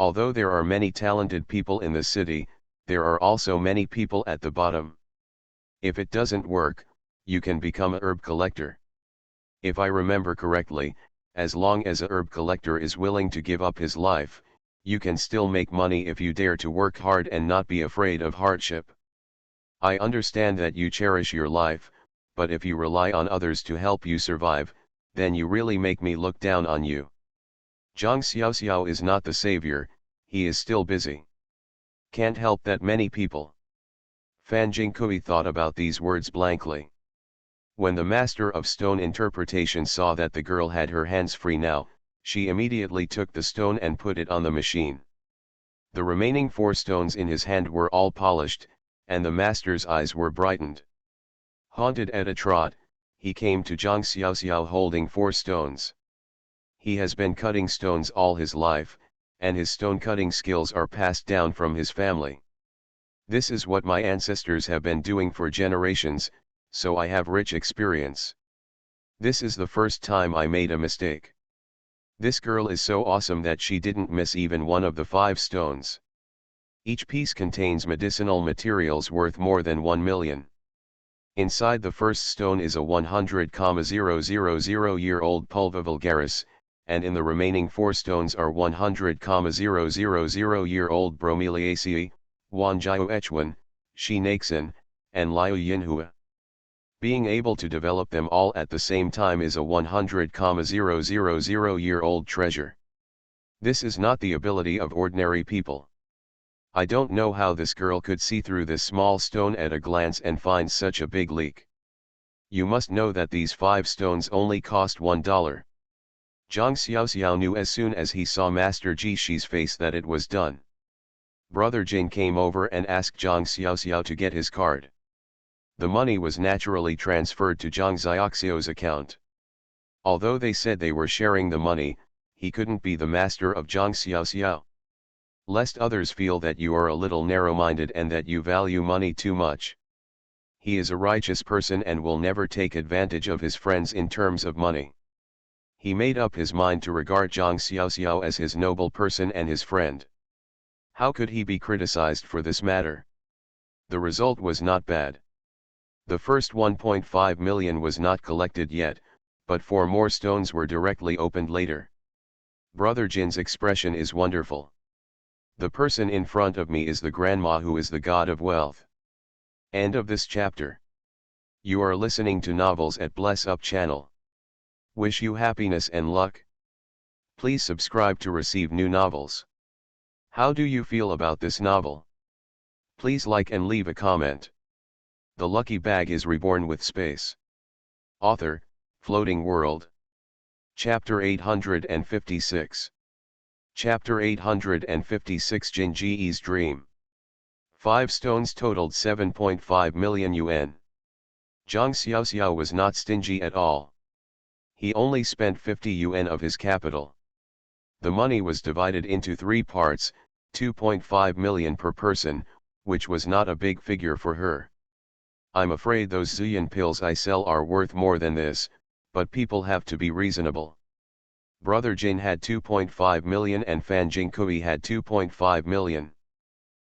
Although there are many talented people in the city, there are also many people at the bottom. If it doesn't work, you can become a herb collector. If I remember correctly, as long as a herb collector is willing to give up his life, you can still make money if you dare to work hard and not be afraid of hardship. I understand that you cherish your life, but if you rely on others to help you survive, then you really make me look down on you. Zhang Xiaoxiao is not the savior, he is still busy. Can't help that many people. Fan Jingkui thought about these words blankly. When the master of stone interpretation saw that the girl had her hands free now, she immediately took the stone and put it on the machine. The remaining 4 stones in his hand were all polished, and the master's eyes were brightened. Haunted at a trot, he came to Zhang Xiaoxiao holding 4 stones. He has been cutting stones all his life, and his stone cutting skills are passed down from his family. This is what my ancestors have been doing for generations, so I have rich experience. This is the first time I made a mistake. This girl is so awesome that she didn't miss even one of the 5 stones. Each piece contains medicinal materials worth more than 1 million. Inside the first stone is a 100,000-year-old pulva vulgaris, and in the remaining 4 stones are 100,000-year-old bromeliaceae, Wanjiao Echwan, Shi Naxin, and Liu Yinhua. Being able to develop them all at the same time is a 100,000-year-old treasure. This is not the ability of ordinary people. I don't know how this girl could see through this small stone at a glance and find such a big leak. You must know that these 5 stones only cost $1. Zhang Xiaoxiao knew as soon as he saw Master Ji Shi's face that it was done. Brother Jin came over and asked Zhang Xiaoxiao to get his card. The money was naturally transferred to Zhang Xiaoxiao's account. Although they said they were sharing the money, he couldn't be the master of Zhang Xiaoxiao. Lest others feel that you are a little narrow-minded and that you value money too much. He is a righteous person and will never take advantage of his friends in terms of money. He made up his mind to regard Zhang Xiaoxiao as his noble person and his friend. How could he be criticized for this matter? The result was not bad. The first 1.5 million was not collected yet, but 4 more stones were directly opened later. Brother Jin's expression is wonderful. The person in front of me is the grandma who is the god of wealth. End of this chapter. You are listening to Novels at Bless Up channel. Wish you happiness and luck. Please subscribe to receive new novels. How do you feel about this novel? Please like and leave a comment. The lucky bag is reborn with space. Author, Floating World. Chapter 856. Chapter 856 Jin Ji's Dream. 5 stones totaled 7.5 million yuan. Zhang Xiaoxiao was not stingy at all. He only spent 50 yuan of his capital. The money was divided into 3 parts, 2.5 million per person, which was not a big figure for her. I'm afraid those Zuyan pills I sell are worth more than this, but people have to be reasonable. Brother Jin had 2.5 million and Fan Jingkui had 2.5 million.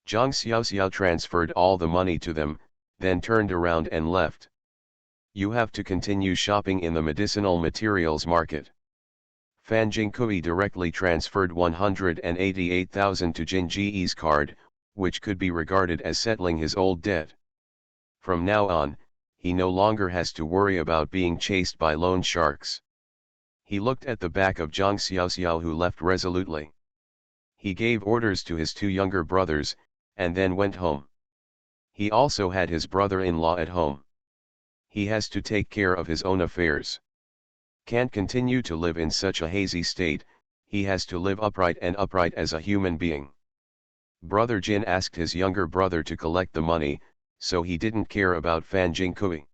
Zhang Xiaoxiao transferred all the money to them, then turned around and left. You have to continue shopping in the medicinal materials market. Fan Jingkui directly transferred 188,000 to Jin Ji's card, which could be regarded as settling his old debt. From now on, he no longer has to worry about being chased by loan sharks. He looked at the back of Zhang Xiaoxiao, who left resolutely. He gave orders to his 2 younger brothers, and then went home. He also had his brother-in-law at home. He has to take care of his own affairs. Can't continue to live in such a hazy state, he has to live upright as a human being. Brother Jin asked his younger brother to collect the money, so he didn't care about Fan Jingkui.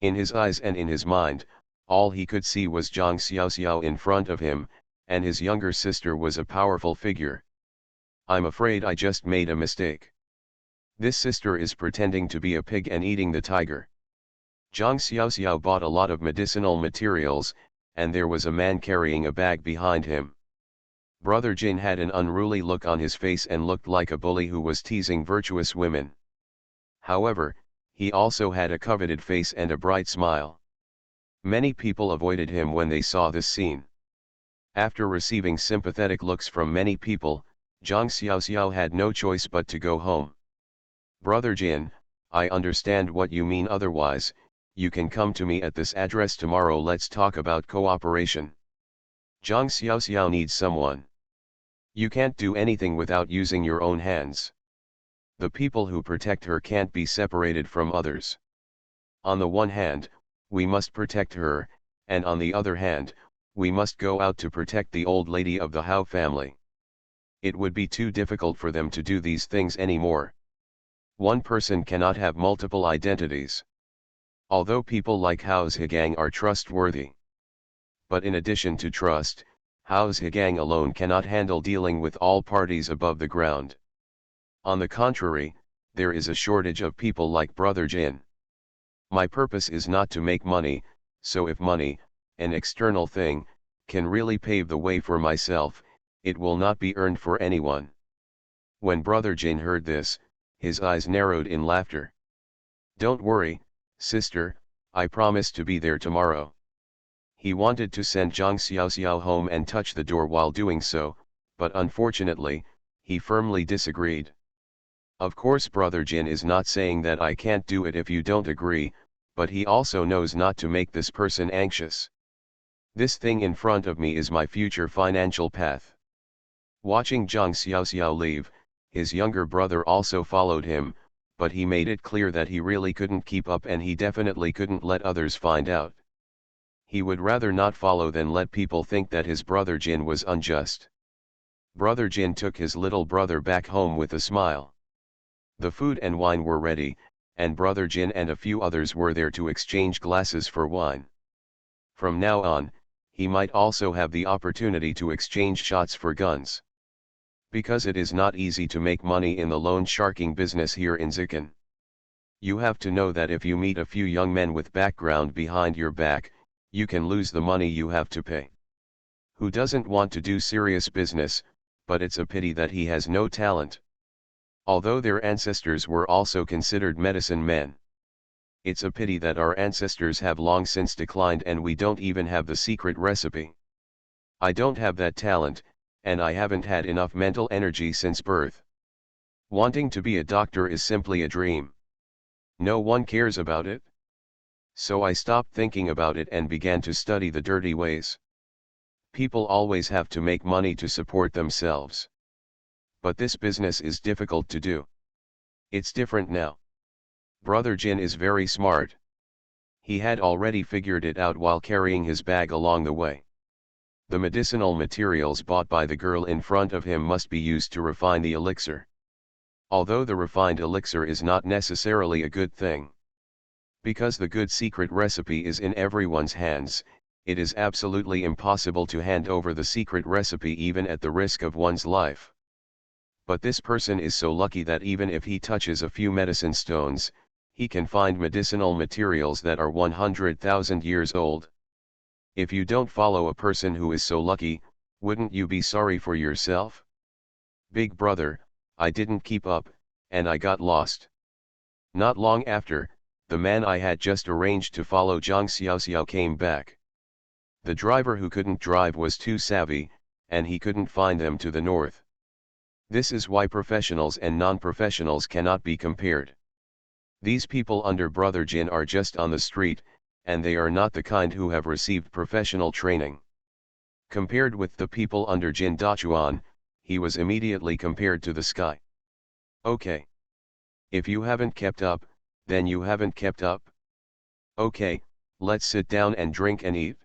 In his eyes and in his mind, all he could see was Zhang Xiaoxiao in front of him, and his younger sister was a powerful figure. I'm afraid I just made a mistake. This sister is pretending to be a pig and eating the tiger. Zhang Xiaoxiao bought a lot of medicinal materials, and there was a man carrying a bag behind him. Brother Jin had an unruly look on his face and looked like a bully who was teasing virtuous women. However, he also had a coveted face and a bright smile. Many people avoided him when they saw this scene. After receiving sympathetic looks from many people, Zhang Xiaoxiao had no choice but to go home. Brother Jin, I understand what you mean, otherwise, you can come to me at this address tomorrow. Let's talk about cooperation. Zhang Xiaoxiao needs someone. You can't do anything without using your own hands. The people who protect her can't be separated from others. On the one hand, we must protect her, and on the other hand, we must go out to protect the old lady of the Hao family. It would be too difficult for them to do these things anymore. One person cannot have multiple identities. Although people like Hao's Higang are trustworthy. But in addition to trust, Hao's Higang alone cannot handle dealing with all parties above the ground. On the contrary, there is a shortage of people like Brother Jin. My purpose is not to make money, so if money, an external thing, can really pave the way for myself, it will not be earned for anyone. When Brother Jin heard this, his eyes narrowed in laughter. Don't worry, sister, I promise to be there tomorrow. He wanted to send Zhang Xiaoxiao home and touch the door while doing so, but unfortunately, he firmly disagreed. Of course, Brother Jin is not saying that I can't do it if you don't agree, but he also knows not to make this person anxious. This thing in front of me is my future financial path. Watching Zhang Xiaoxiao leave, His younger brother also followed him, but he made it clear that he really couldn't keep up and he definitely couldn't let others find out. He would rather not follow than let people think that his brother Jin was unjust. Brother Jin took his little brother back home with a smile. The food and wine were ready, and Brother Jin and a few others were there to exchange glasses for wine. From now on, he might also have the opportunity to exchange shots for guns. Because it is not easy to make money in the loan sharking business here in Zikin. You have to know that if you meet a few young men with background behind your back, you can lose the money you have to pay. Who doesn't want to do serious business, but it's a pity that he has no talent. Although their ancestors were also considered medicine men. It's a pity that our ancestors have long since declined and we don't even have the secret recipe. I don't have that talent, and I haven't had enough mental energy since birth. Wanting to be a doctor is simply a dream. No one cares about it. So I stopped thinking about it and began to study the dirty ways. People always have to make money to support themselves. But this business is difficult to do. It's different now. Brother Jin is very smart. He had already figured it out while carrying his bag along the way. The medicinal materials bought by the girl in front of him must be used to refine the elixir. Although the refined elixir is not necessarily a good thing. Because the good secret recipe is in everyone's hands, it is absolutely impossible to hand over the secret recipe even at the risk of one's life. But this person is so lucky that even if he touches a few medicine stones, he can find medicinal materials that are 100,000 years old. If you don't follow a person who is so lucky, wouldn't you be sorry for yourself? Big brother, I didn't keep up, and I got lost. Not long after, the man I had just arranged to follow Zhang Xiaoxiao came back. The driver who couldn't drive was too savvy, and he couldn't find them to the north. This is why professionals and non-professionals cannot be compared. These people under Brother Jin are just on the street, and they are not the kind who have received professional training. Compared with the people under Jin Dachuan, he was immediately compared to the sky. Okay. If you haven't kept up, then you haven't kept up. Okay, let's sit down and drink and eat.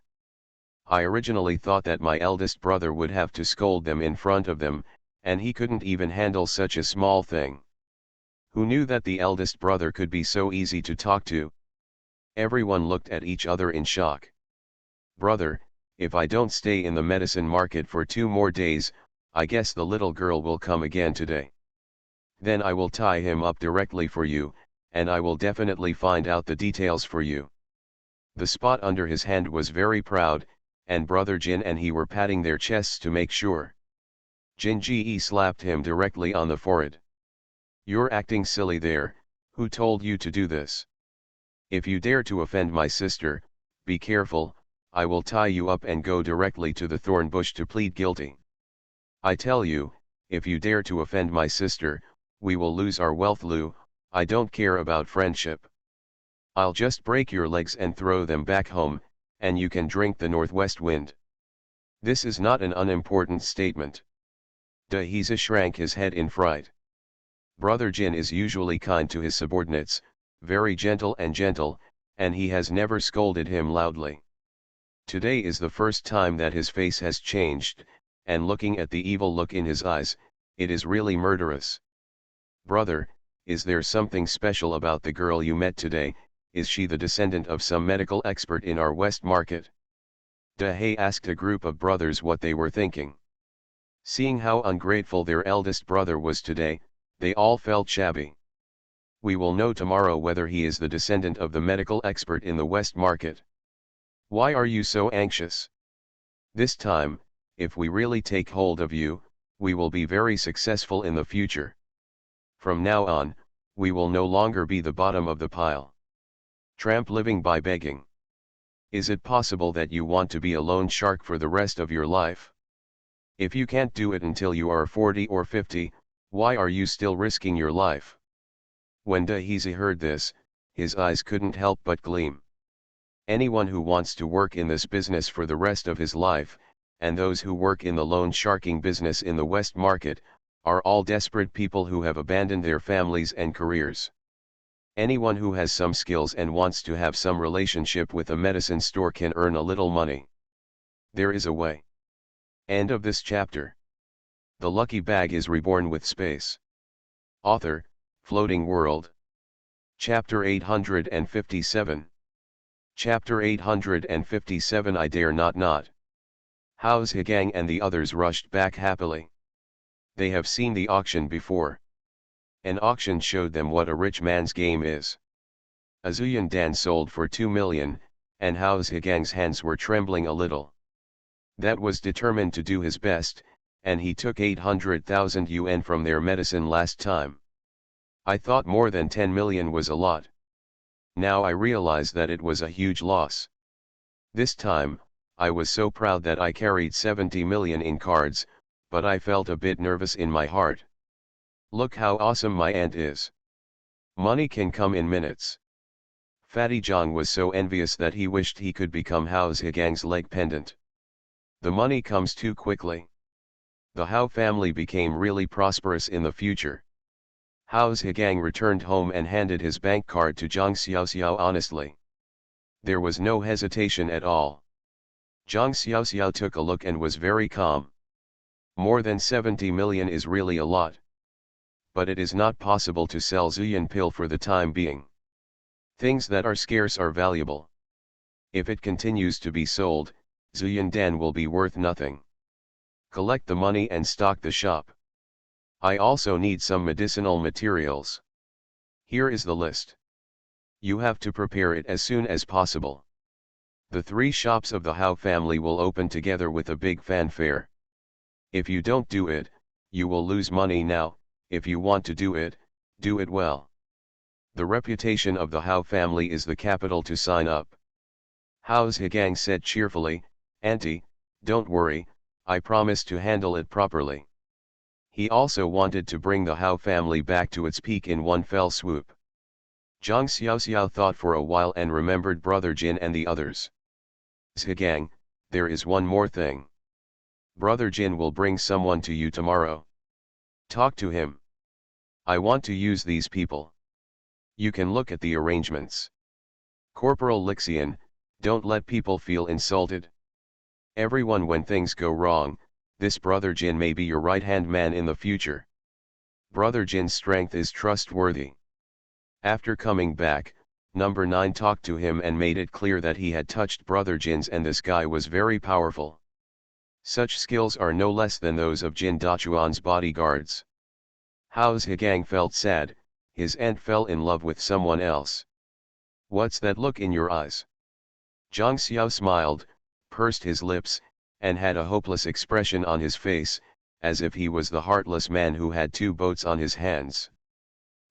I originally thought that my eldest brother would have to scold them in front of them, and he couldn't even handle such a small thing. Who knew that the eldest brother could be so easy to talk to? Everyone looked at each other in shock. Brother, if I don't stay in the medicine market for 2 more days, I guess the little girl will come again today. Then I will tie him up directly for you, and I will definitely find out the details for you. The spot under his hand was very proud, and Brother Jin and he were patting their chests to make sure. Jin Ji slapped him directly on the forehead. You're acting silly there, who told you to do this? If you dare to offend my sister, be careful, I will tie you up and go directly to the thorn bush to plead guilty. I tell you, if you dare to offend my sister, we will lose our wealth Lu, I don't care about friendship. I'll just break your legs and throw them back home, and you can drink the northwest wind. This is not an unimportant statement. Dahiza shrank his head in fright. Brother Jin is usually kind to his subordinates, very gentle, and he has never scolded him loudly. Today is the first time that his face has changed, and looking at the evil look in his eyes, it is really murderous. Brother, is there something special about the girl you met today? Is she the descendant of some medical expert in our West Market? Dahe asked a group of brothers what they were thinking. Seeing how ungrateful their eldest brother was today, they all felt shabby. We will know tomorrow whether he is the descendant of the medical expert in the West Market. Why are you so anxious? This time, if we really take hold of you, we will be very successful in the future. From now on, we will no longer be the bottom of the pile. Tramp living by begging. Is it possible that you want to be a loan shark for the rest of your life? If you can't do it until you are 40 or 50, why are you still risking your life? When Dahizi heard this, his eyes couldn't help but gleam. Anyone who wants to work in this business for the rest of his life, and those who work in the loan sharking business in the West Market, are all desperate people who have abandoned their families and careers. Anyone who has some skills and wants to have some relationship with a medicine store can earn a little money. There is a way. End of this chapter. The lucky bag is reborn with space. Author, Floating World. Chapter 857. Chapter 857 I Dare Not. How's Higang and the others rushed back happily. They have seen the auction before. An auction showed them what a rich man's game is. A Zuyan Dan sold for 2 million, and How's Higang's hands were trembling a little. That was determined to do his best, and he took 800,000 yuan from their medicine last time. I thought more than 10 million was a lot. Now I realize that it was a huge loss. This time, I was so proud that I carried 70 million in cards, but I felt a bit nervous in my heart. Look how awesome my aunt is. Money can come in minutes. Fatty John was so envious that he wished he could become How's Higang's leg pendant. The money comes too quickly. The Hao family became really prosperous in the future. How's Higang returned home and handed his bank card to Zhang Xiaoxiao honestly. There was no hesitation at all. Zhang Xiaoxiao took a look and was very calm. More than 70 million is really a lot. But it is not possible to sell Zuyan pill for the time being. Things that are scarce are valuable. If it continues to be sold, Zuyan Dan will be worth nothing. Collect the money and stock the shop. I also need some medicinal materials. Here is the list. You have to prepare it as soon as possible. The 3 shops of the Hao family will open together with a big fanfare. If you don't do it, you will lose money now. If you want to do it well. The reputation of the Hao family is the capital to sign up. How's Higang said cheerfully, Auntie, don't worry, I promise to handle it properly. He also wanted to bring the Hao family back to its peak in one fell swoop. Zhang Xiaoxiao thought for a while and remembered Brother Jin and the others. Higang, there is one more thing. Brother Jin will bring someone to you tomorrow. Talk to him. I want to use these people. You can look at the arrangements. Corporal Lixian, don't let people feel insulted. Everyone, when things go wrong, this Brother Jin may be your right-hand man in the future. Brother Jin's strength is trustworthy. After coming back, Number 9 talked to him and made it clear that he had touched Brother Jin's and this guy was very powerful. Such skills are no less than those of Jin Dachuan's bodyguards. How's Higang felt sad, his aunt fell in love with someone else. What's that look in your eyes? Zhang Xiao smiled, pursed his lips, and had a hopeless expression on his face, as if he was the heartless man who had 2 boats on his hands.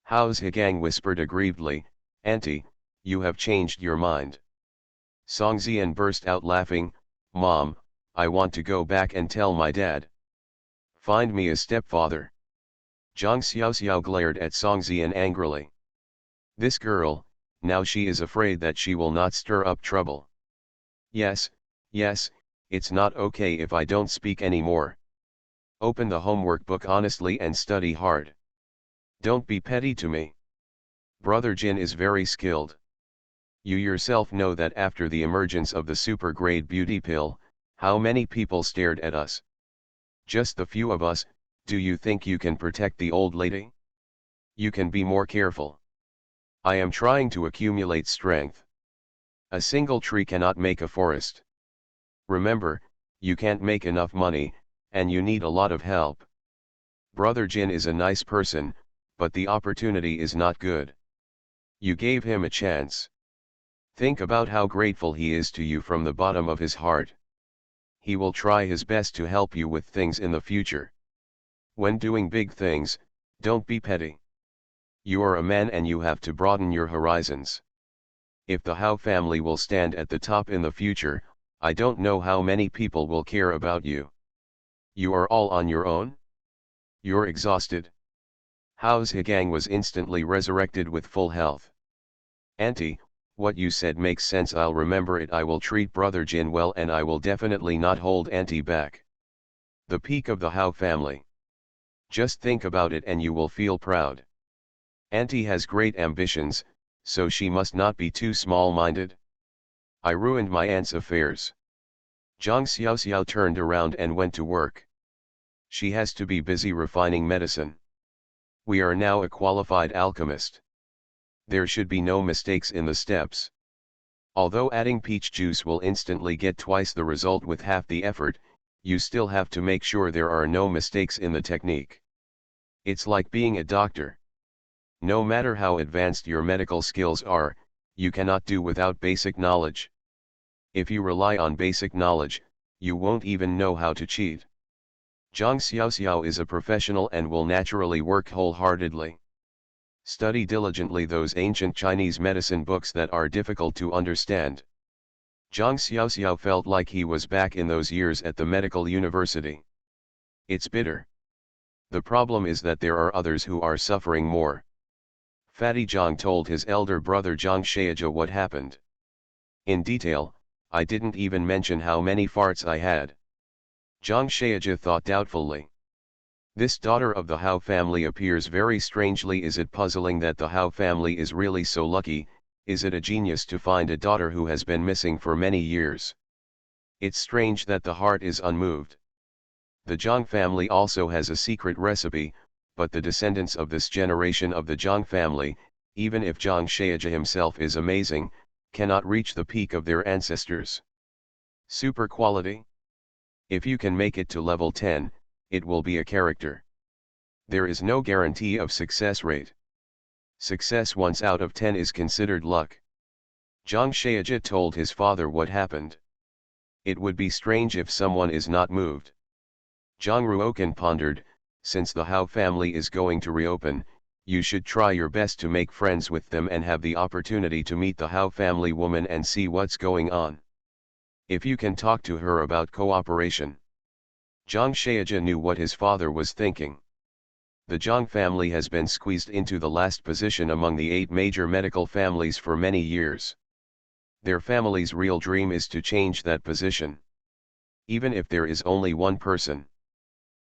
How's Higang whispered aggrievedly, Auntie, you have changed your mind. Song Zian burst out laughing, Mom, I want to go back and tell my dad. Find me a stepfather. Zhang Xiaoxiao glared at Song Zian angrily. This girl, now she is afraid that she will not stir up trouble. Yes, it's not okay if I don't speak anymore. Open the homework book honestly and study hard. Don't be petty to me. Brother Jin is very skilled. You yourself know that after the emergence of the super-grade beauty pill, how many people stared at us. Just the few of us, do you think you can protect the old lady? You can be more careful. I am trying to accumulate strength. A single tree cannot make a forest. Remember, you can't make enough money, and you need a lot of help. Brother Jin is a nice person, but the opportunity is not good. You gave him a chance. Think about how grateful he is to you from the bottom of his heart. He will try his best to help you with things in the future. When doing big things, don't be petty. You are a man and you have to broaden your horizons. If the Hao family will stand at the top in the future, I don't know how many people will care about you. You are all on your own? You're exhausted. How's Higang was instantly resurrected with full health. Auntie, what you said makes sense. I'll remember it. I will treat Brother Jin well and I will definitely not hold Auntie back. The peak of the Hao family. Just think about it and you will feel proud. Auntie has great ambitions, so she must not be too small-minded. I ruined my aunt's affairs. Zhang Xiaoxiao turned around and went to work. She has to be busy refining medicine. We are now a qualified alchemist. There should be no mistakes in the steps. Although adding peach juice will instantly get twice the result with half the effort, you still have to make sure there are no mistakes in the technique. It's like being a doctor. No matter how advanced your medical skills are, you cannot do without basic knowledge. If you rely on basic knowledge, you won't even know how to cheat. Zhang Xiaoxiao is a professional and will naturally work wholeheartedly. Study diligently those ancient Chinese medicine books that are difficult to understand. Zhang Xiaoxiao felt like he was back in those years at the medical university. It's bitter. The problem is that there are others who are suffering more. Fatty Zhang told his elder brother Zhang Shaija what happened. In detail, I didn't even mention how many farts I had. Zhang Shaija thought doubtfully. This daughter of the Hao family appears very strangely. Is it puzzling that the Hao family is really so lucky? Is it a genius to find a daughter who has been missing for many years? It's strange that the heart is unmoved. The Zhang family also has a secret recipe, but the descendants of this generation of the Zhang family, even if Zhang Shaija himself is amazing, cannot reach the peak of their ancestors. Super quality? If you can make it to level 10, it will be a character. There is no guarantee of success rate. Success once out of 10 is considered luck. Zhang Shaija told his father what happened. It would be strange if someone is not moved. Zhang Ruokan pondered, since the Hao family is going to reopen, you should try your best to make friends with them and have the opportunity to meet the Hao family woman and see what's going on. If you can talk to her about cooperation. Zhang Shaija knew what his father was thinking. The Zhang family has been squeezed into the last position among the 8 major medical families for many years. Their family's real dream is to change that position. Even if there is only one person.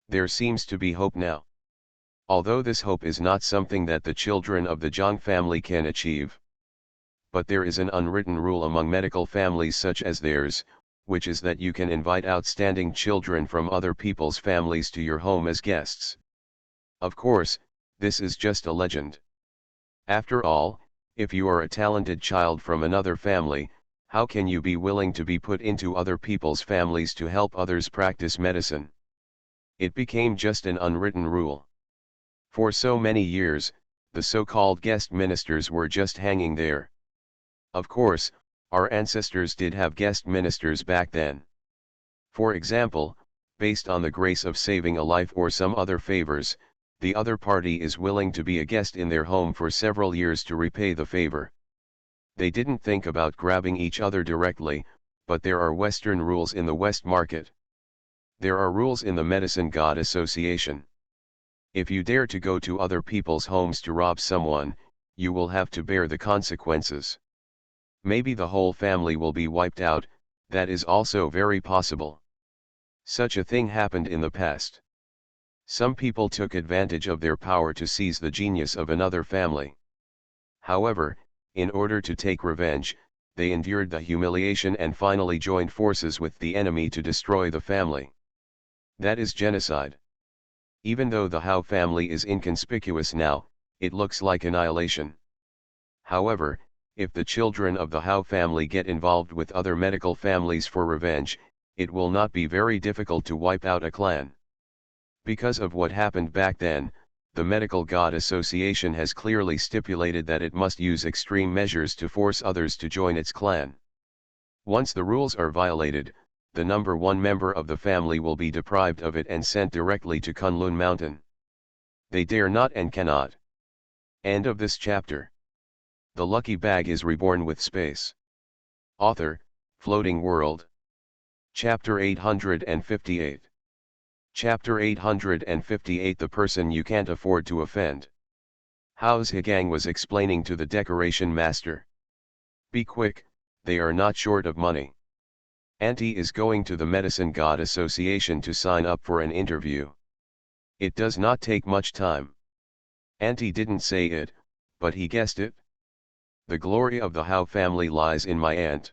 There seems to be hope now. Although this hope is not something that the children of the Zhang family can achieve. But there is an unwritten rule among medical families such as theirs, which is that you can invite outstanding children from other people's families to your home as guests. Of course, this is just a legend. After all, if you are a talented child from another family, how can you be willing to be put into other people's families to help others practice medicine? It became just an unwritten rule. For so many years, the so-called guest ministers were just hanging there. Of course, our ancestors did have guest ministers back then. For example, based on the grace of saving a life or some other favors, the other party is willing to be a guest in their home for several years to repay the favor. They didn't think about grabbing each other directly, but there are Western rules in the West market. There are rules in the Medicine God Association. If you dare to go to other people's homes to rob someone, you will have to bear the consequences. Maybe the whole family will be wiped out, that is also very possible. Such a thing happened in the past. Some people took advantage of their power to seize the genius of another family. However, in order to take revenge, they endured the humiliation and finally joined forces with the enemy to destroy the family. That is genocide. Even though the Hao family is inconspicuous now, it looks like annihilation. However, if the children of the Hao family get involved with other medical families for revenge, it will not be very difficult to wipe out a clan. Because of what happened back then, the Medical God Association has clearly stipulated that it must use extreme measures to force others to join its clan. Once the rules are violated, the number 1 member of the family will be deprived of it and sent directly to Kunlun Mountain. They dare not and cannot. End of this chapter. The lucky bag is reborn with space. Author, Floating World. Chapter 858. Chapter 858. The person you can't afford to offend. Hao's Higang was explaining to the decoration master. Be quick, they are not short of money. Auntie is going to the Medicine God Association to sign up for an interview. It does not take much time. Auntie didn't say it, but he guessed it. The glory of the Howe family lies in my aunt.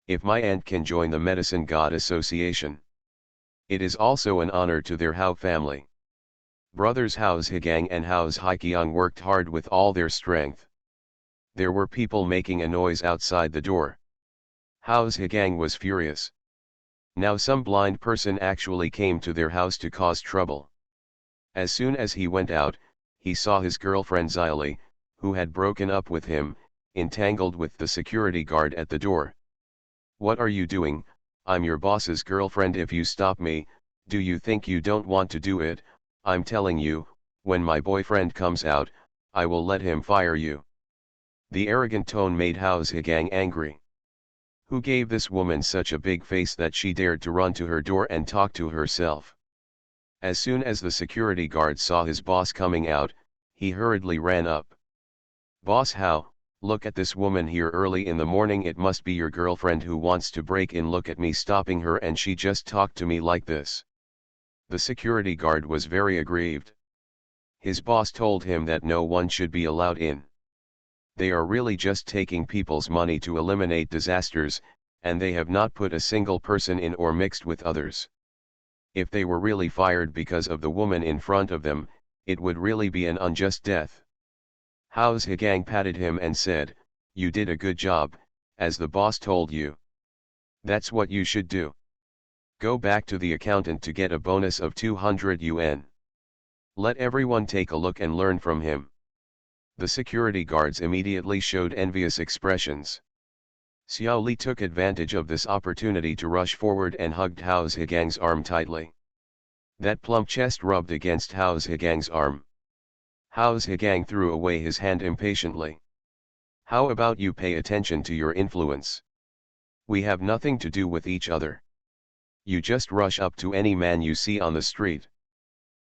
If my aunt can join the Medicine God Association, it is also an honor to their Howe family. Brothers Howe's Higang and Howe's Haikyong worked hard with all their strength. There were people making a noise outside the door. Howe's Higang was furious. Now some blind person actually came to their house to cause trouble. As soon as he went out, he saw his girlfriend Xylee, who had broken up with him, entangled with the security guard at the door. "What are you doing? I'm your boss's girlfriend. If you stop me, do you think you don't want to do it? I'm telling you, when my boyfriend comes out, I will let him fire you." The arrogant tone made Howe's Higang angry. Who gave this woman such a big face that she dared to run to her door and talk to herself? As soon as the security guard saw his boss coming out, he hurriedly ran up. "Boss Howe, look at this woman here early in the morning. It must be your girlfriend who wants to break in. Look at me stopping her and she just talked to me like this." The security guard was very aggrieved. His boss told him that no one should be allowed in. They are really just taking people's money to eliminate disasters, and they have not put a single person in or mixed with others. If they were really fired because of the woman in front of them, it would really be an unjust death. Howe's Higang patted him and said, "You did a good job, as the boss told you. That's what you should do. Go back to the accountant to get a bonus of 200 yuan. Let everyone take a look and learn from him." The security guards immediately showed envious expressions. Xiao Li took advantage of this opportunity to rush forward and hugged Howe's Higang's arm tightly. That plump chest rubbed against Howe's Higang's arm. Howe's Higang threw away his hand impatiently. "How about you pay attention to your influence? We have nothing to do with each other. You just rush up to any man you see on the street.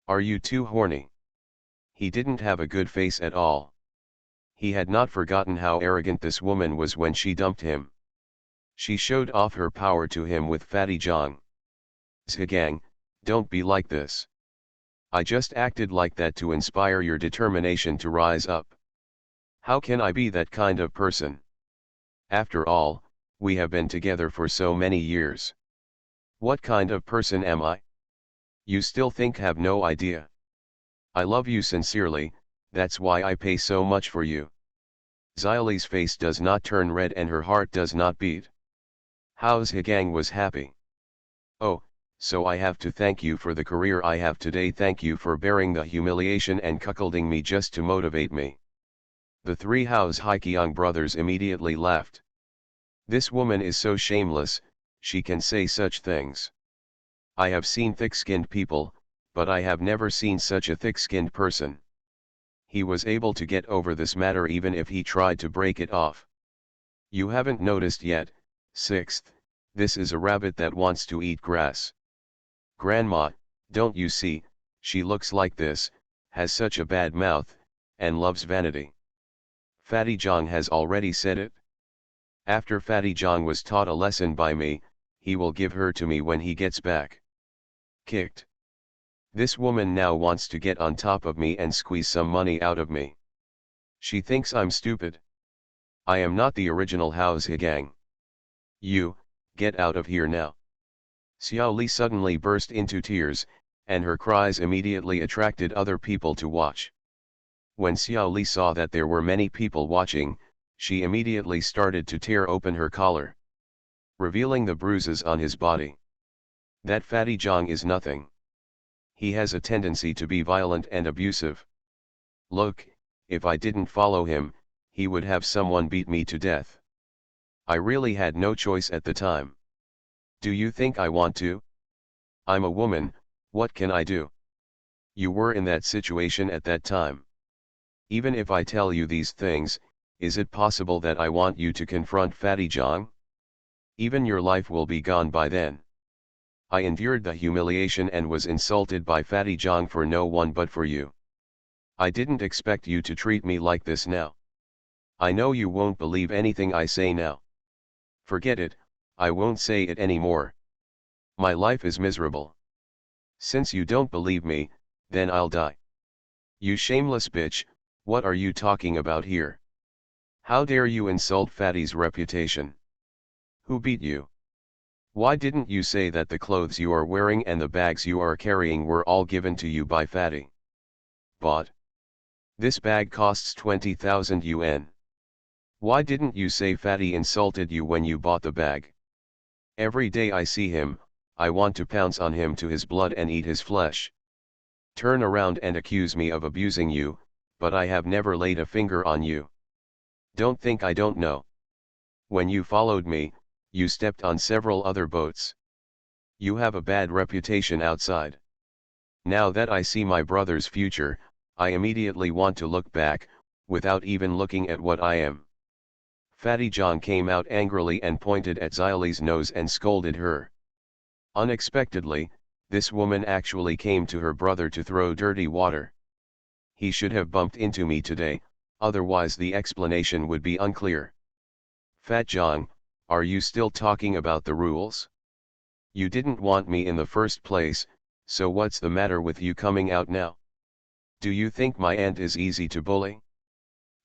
Are you too horny?" He didn't have a good face at all. He had not forgotten how arrogant this woman was when she dumped him. She showed off her power to him with Fatty Zhang. "Higang, don't be like this. I just acted like that to inspire your determination to rise up. How can I be that kind of person? After all, we have been together for so many years. What kind of person am I? You still have no idea. I love you sincerely, that's why I pay so much for you." Xylee's face does not turn red and her heart does not beat. Howe's Higang was happy. "Oh, so I have to thank you for the career I have today. Thank you for bearing the humiliation and cuckolding me just to motivate me." The three Howe's Haikyong brothers immediately laughed. This woman is so shameless, she can say such things. I have seen thick-skinned people, but I have never seen such a thick-skinned person. He was able to get over this matter even if he tried to break it off. "You haven't noticed yet, sixth, this is a rabbit that wants to eat grass. Grandma, don't you see, she looks like this, has such a bad mouth, and loves vanity. Fatty Zhang has already said it. After Fatty Zhang was taught a lesson by me, he will give her to me when he gets back." Kicked. This woman now wants to get on top of me and squeeze some money out of me. She thinks I'm stupid. I am not the original Howe's Higang. You, get out of here now. Xiao Li suddenly burst into tears, and her cries immediately attracted other people to watch. When Xiao Li saw that there were many people watching, she immediately started to tear open her collar, revealing the bruises on his body. That Fatty Zhang is nothing. He has a tendency to be violent and abusive. Look, if I didn't follow him, he would have someone beat me to death. I really had no choice at the time. Do you think I want to? I'm a woman, what can I do? You were in that situation at that time. Even if I tell you these things, is it possible that I want you to confront Fatty Zhang? Even your life will be gone by then. I endured the humiliation and was insulted by Fatty Zhang for no one but for you. I didn't expect you to treat me like this now. I know you won't believe anything I say now. Forget it, I won't say it anymore. My life is miserable. Since you don't believe me, then I'll die. You shameless bitch, what are you talking about here? How dare you insult Fatty's reputation? Who beat you? Why didn't you say that the clothes you are wearing and the bags you are carrying were all given to you by Fatty? Bought? This bag costs 20,000 yuan. Why didn't you say Fatty insulted you when you bought the bag? Every day I see him, I want to pounce on him to his blood and eat his flesh. Turn around and accuse me of abusing you, but I have never laid a finger on you. Don't think I don't know. When you followed me, you stepped on several other boats. You have a bad reputation outside. Now that I see my brother's future, I immediately want to look back, without even looking at what I am. Fatty John came out angrily and pointed at Xiaoli's nose and scolded her. Unexpectedly, this woman actually came to her brother to throw dirty water. He should have bumped into me today, otherwise the explanation would be unclear. Fat John, are you still talking about the rules? You didn't want me in the first place, so what's the matter with you coming out now? Do you think my aunt is easy to bully?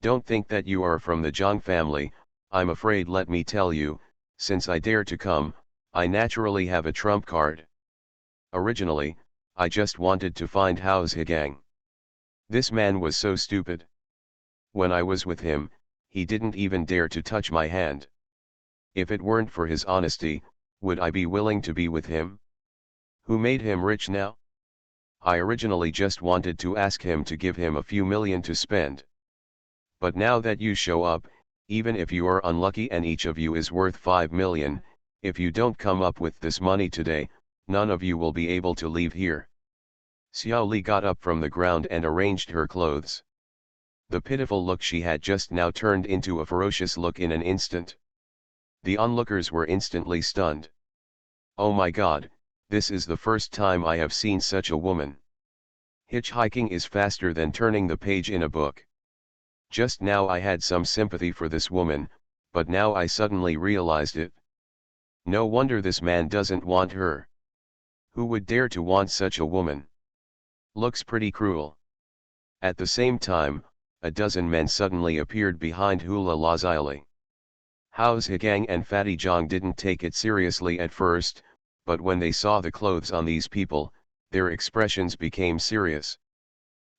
Don't think that you are from the Zhang family. I'm afraid, let me tell you, since I dare to come, I naturally have a trump card. Originally, I just wanted to find Hao's Higang. This man was so stupid. When I was with him, he didn't even dare to touch my hand. If it weren't for his honesty, would I be willing to be with him? Who made him rich now? I originally just wanted to ask him to give him a few million to spend. But now that you show up, even if you are unlucky and each of you is worth 5 million, if you don't come up with this money today, none of you will be able to leave here. Xiao Li got up from the ground and arranged her clothes. The pitiful look she had just now turned into a ferocious look in an instant. The onlookers were instantly stunned. Oh my God, this is the first time I have seen such a woman. Hitchhiking is faster than turning the page in a book. Just now I had some sympathy for this woman, but now I suddenly realized it. No wonder this man doesn't want her. Who would dare to want such a woman? Looks pretty cruel. At the same time, a dozen men suddenly appeared behind Hula Lazili. Hao's Higang and Fatty Zhang didn't take it seriously at first, but when they saw the clothes on these people, their expressions became serious.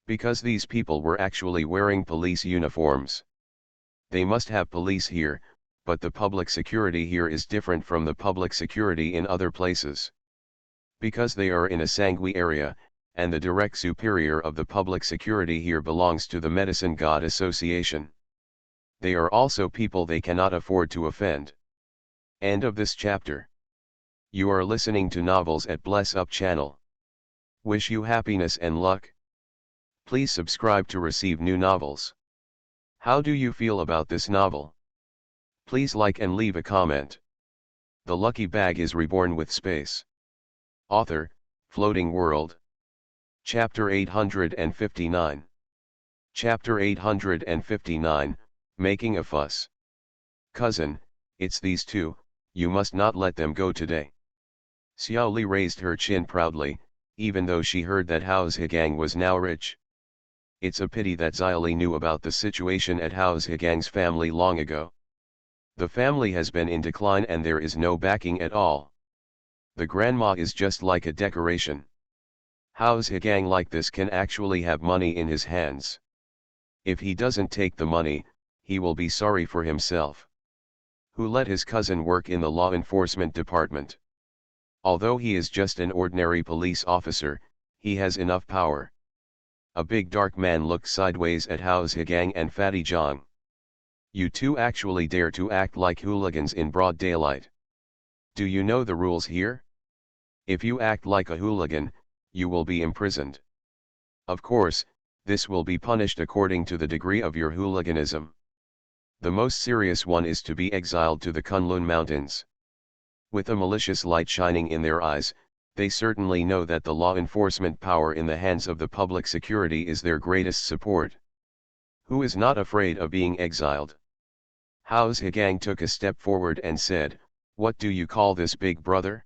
Because these people were actually wearing police uniforms. They must have police here, but the public security here is different from the public security in other places. Because they are in a Sangui area, and the direct superior of the public security here belongs to the Medicine God Association. They are also people they cannot afford to offend. End of this chapter. You are listening to Novels at Bless Up channel. Wish you happiness and luck. Please subscribe to receive new novels. How do you feel about this novel? Please like and leave a comment. The Lucky Bag is Reborn with Space. Author, Floating World. Chapter 859. Chapter 859, Making a Fuss. Cousin, it's these two, you must not let them go today. Xiao Li raised her chin proudly, even though she heard that Hao's Higang was now rich. It's a pity that Xiaoli knew about the situation at Hao's Higang's family long ago. The family has been in decline and there is no backing at all. The grandma is just like a decoration. Hao's Higang like this can actually have money in his hands. If he doesn't take the money, he will be sorry for himself. Who let his cousin work in the law enforcement department? Although he is just an ordinary police officer, he has enough power. A big dark man looked sideways at Hao's Higang and Fatty Zhang. You two actually dare to act like hooligans in broad daylight. Do you know the rules here? If you act like a hooligan, you will be imprisoned. Of course, this will be punished according to the degree of your hooliganism. The most serious one is to be exiled to the Kunlun Mountains. With a malicious light shining in their eyes, they certainly know that the law enforcement power in the hands of the public security is their greatest support. Who is not afraid of being exiled? Hao's Higang took a step forward and said, "What do you call this, big brother?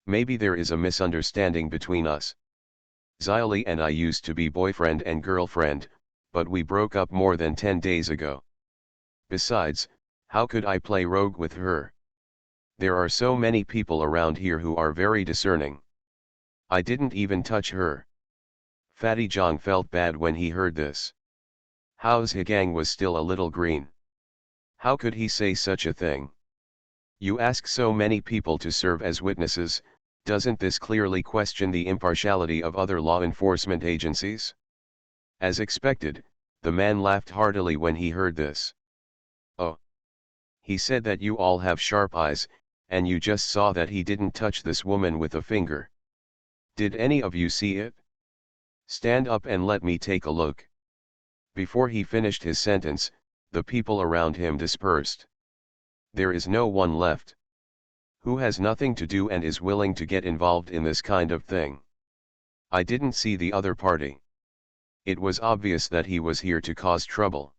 Maybe there is a misunderstanding between us." Xylee and I used to be boyfriend and girlfriend, but we broke up more than 10 days ago. Besides, how could I play rogue with her? There are so many people around here who are very discerning. I didn't even touch her. Fatty Jong felt bad when he heard this. Hao's Higang was still a little green. How could he say such a thing? You ask so many people to serve as witnesses, doesn't this clearly question the impartiality of other law enforcement agencies? As expected, the man laughed heartily when he heard this. Oh. He said that you all have sharp eyes, and you just saw that he didn't touch this woman with a finger. Did any of you see it? Stand up and let me take a look. Before he finished his sentence, the people around him dispersed. There is no one left who has nothing to do and is willing to get involved in this kind of thing. I didn't see the other party. It was obvious that he was here to cause trouble.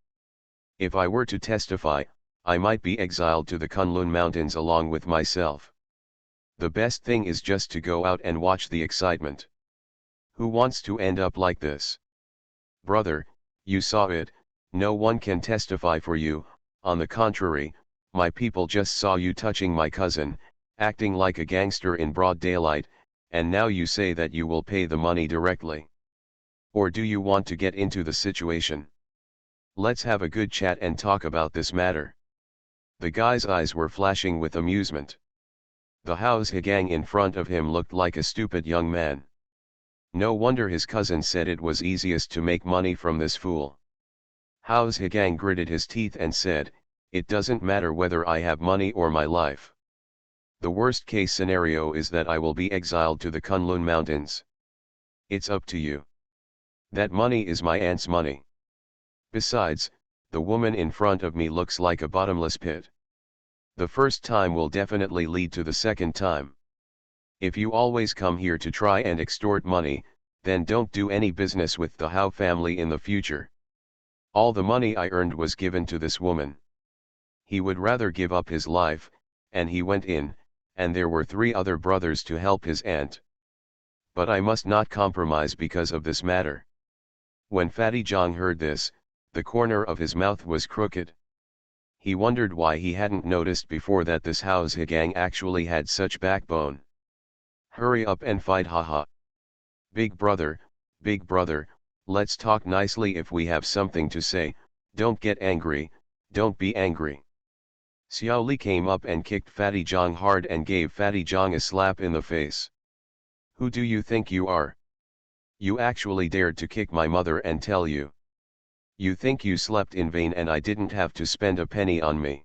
If I were to testify, I might be exiled to the Kunlun Mountains along with myself. The best thing is just to go out and watch the excitement. Who wants to end up like this? Brother, you saw it, no one can testify for you. On the contrary, my people just saw you touching my cousin, acting like a gangster in broad daylight, and now you say that you will pay the money directly. Or do you want to get into the situation? Let's have a good chat and talk about this matter. The guy's eyes were flashing with amusement. The Hao's Higang in front of him looked like a stupid young man. No wonder his cousin said it was easiest to make money from this fool. Hao's Higang gritted his teeth and said, "It doesn't matter whether I have money or my life. The worst case scenario is that I will be exiled to the Kunlun Mountains. It's up to you. That money is my aunt's money. Besides, the woman in front of me looks like a bottomless pit. The first time will definitely lead to the second time. If you always come here to try and extort money, then don't do any business with the Hao family in the future. All the money I earned was given to this woman." He would rather give up his life, and he went in, and there were 3 other brothers to help his aunt. But I must not compromise because of this matter. When Fatty Jong heard this, the corner of his mouth was crooked. He wondered why he hadn't noticed before that this Hao's Higang actually had such backbone. Hurry up and fight, haha. Big brother, let's talk nicely if we have something to say, don't get angry, don't be angry. Xiao Li came up and kicked Fatty Jong hard and gave Fatty Jong a slap in the face. Who do you think you are? You actually dared to kick my mother and tell you. You think you slept in vain and I didn't have to spend a penny on me.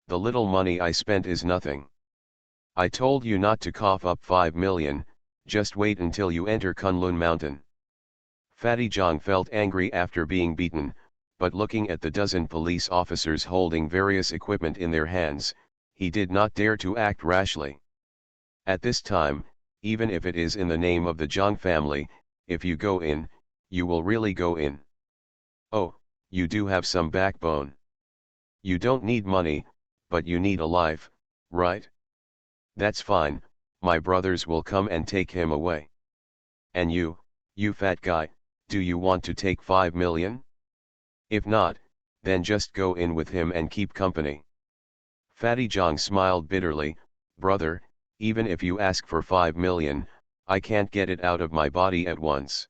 The little money I spent is nothing. I told you not to cough up 5 million, just wait until you enter Kunlun Mountain. Fatty Jong felt angry after being beaten, but looking at the dozen police officers holding various equipment in their hands, he did not dare to act rashly. At this time, even if it is in the name of the Jong family, if you go in, you will really go in. Oh, you do have some backbone. You don't need money, but you need a life, right? That's fine, my brothers will come and take him away. And you fat guy, do you want to take 5 million? If not, then just go in with him and keep company. Fatty Jong smiled bitterly, brother, even if you ask for 5 million, I can't get it out of my body at once.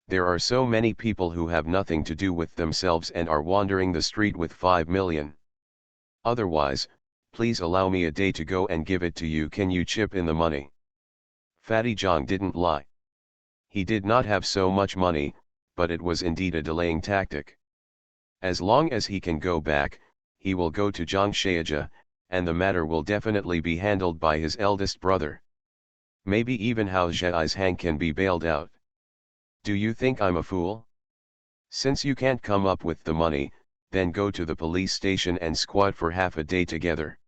There are so many people who have nothing to do with themselves and are wandering the street with 5 million. Otherwise, please allow me a day to go and give it to you. Can you chip in the money? Fatty Jong didn't lie. He did not have so much money, but it was indeed a delaying tactic. As long as he can go back, he will go to Zhang Shaija, and the matter will definitely be handled by his eldest brother. Maybe even Hao Zhai's Hang can be bailed out. Do you think I'm a fool? Since you can't come up with the money, then go to the police station and squat for half a day together.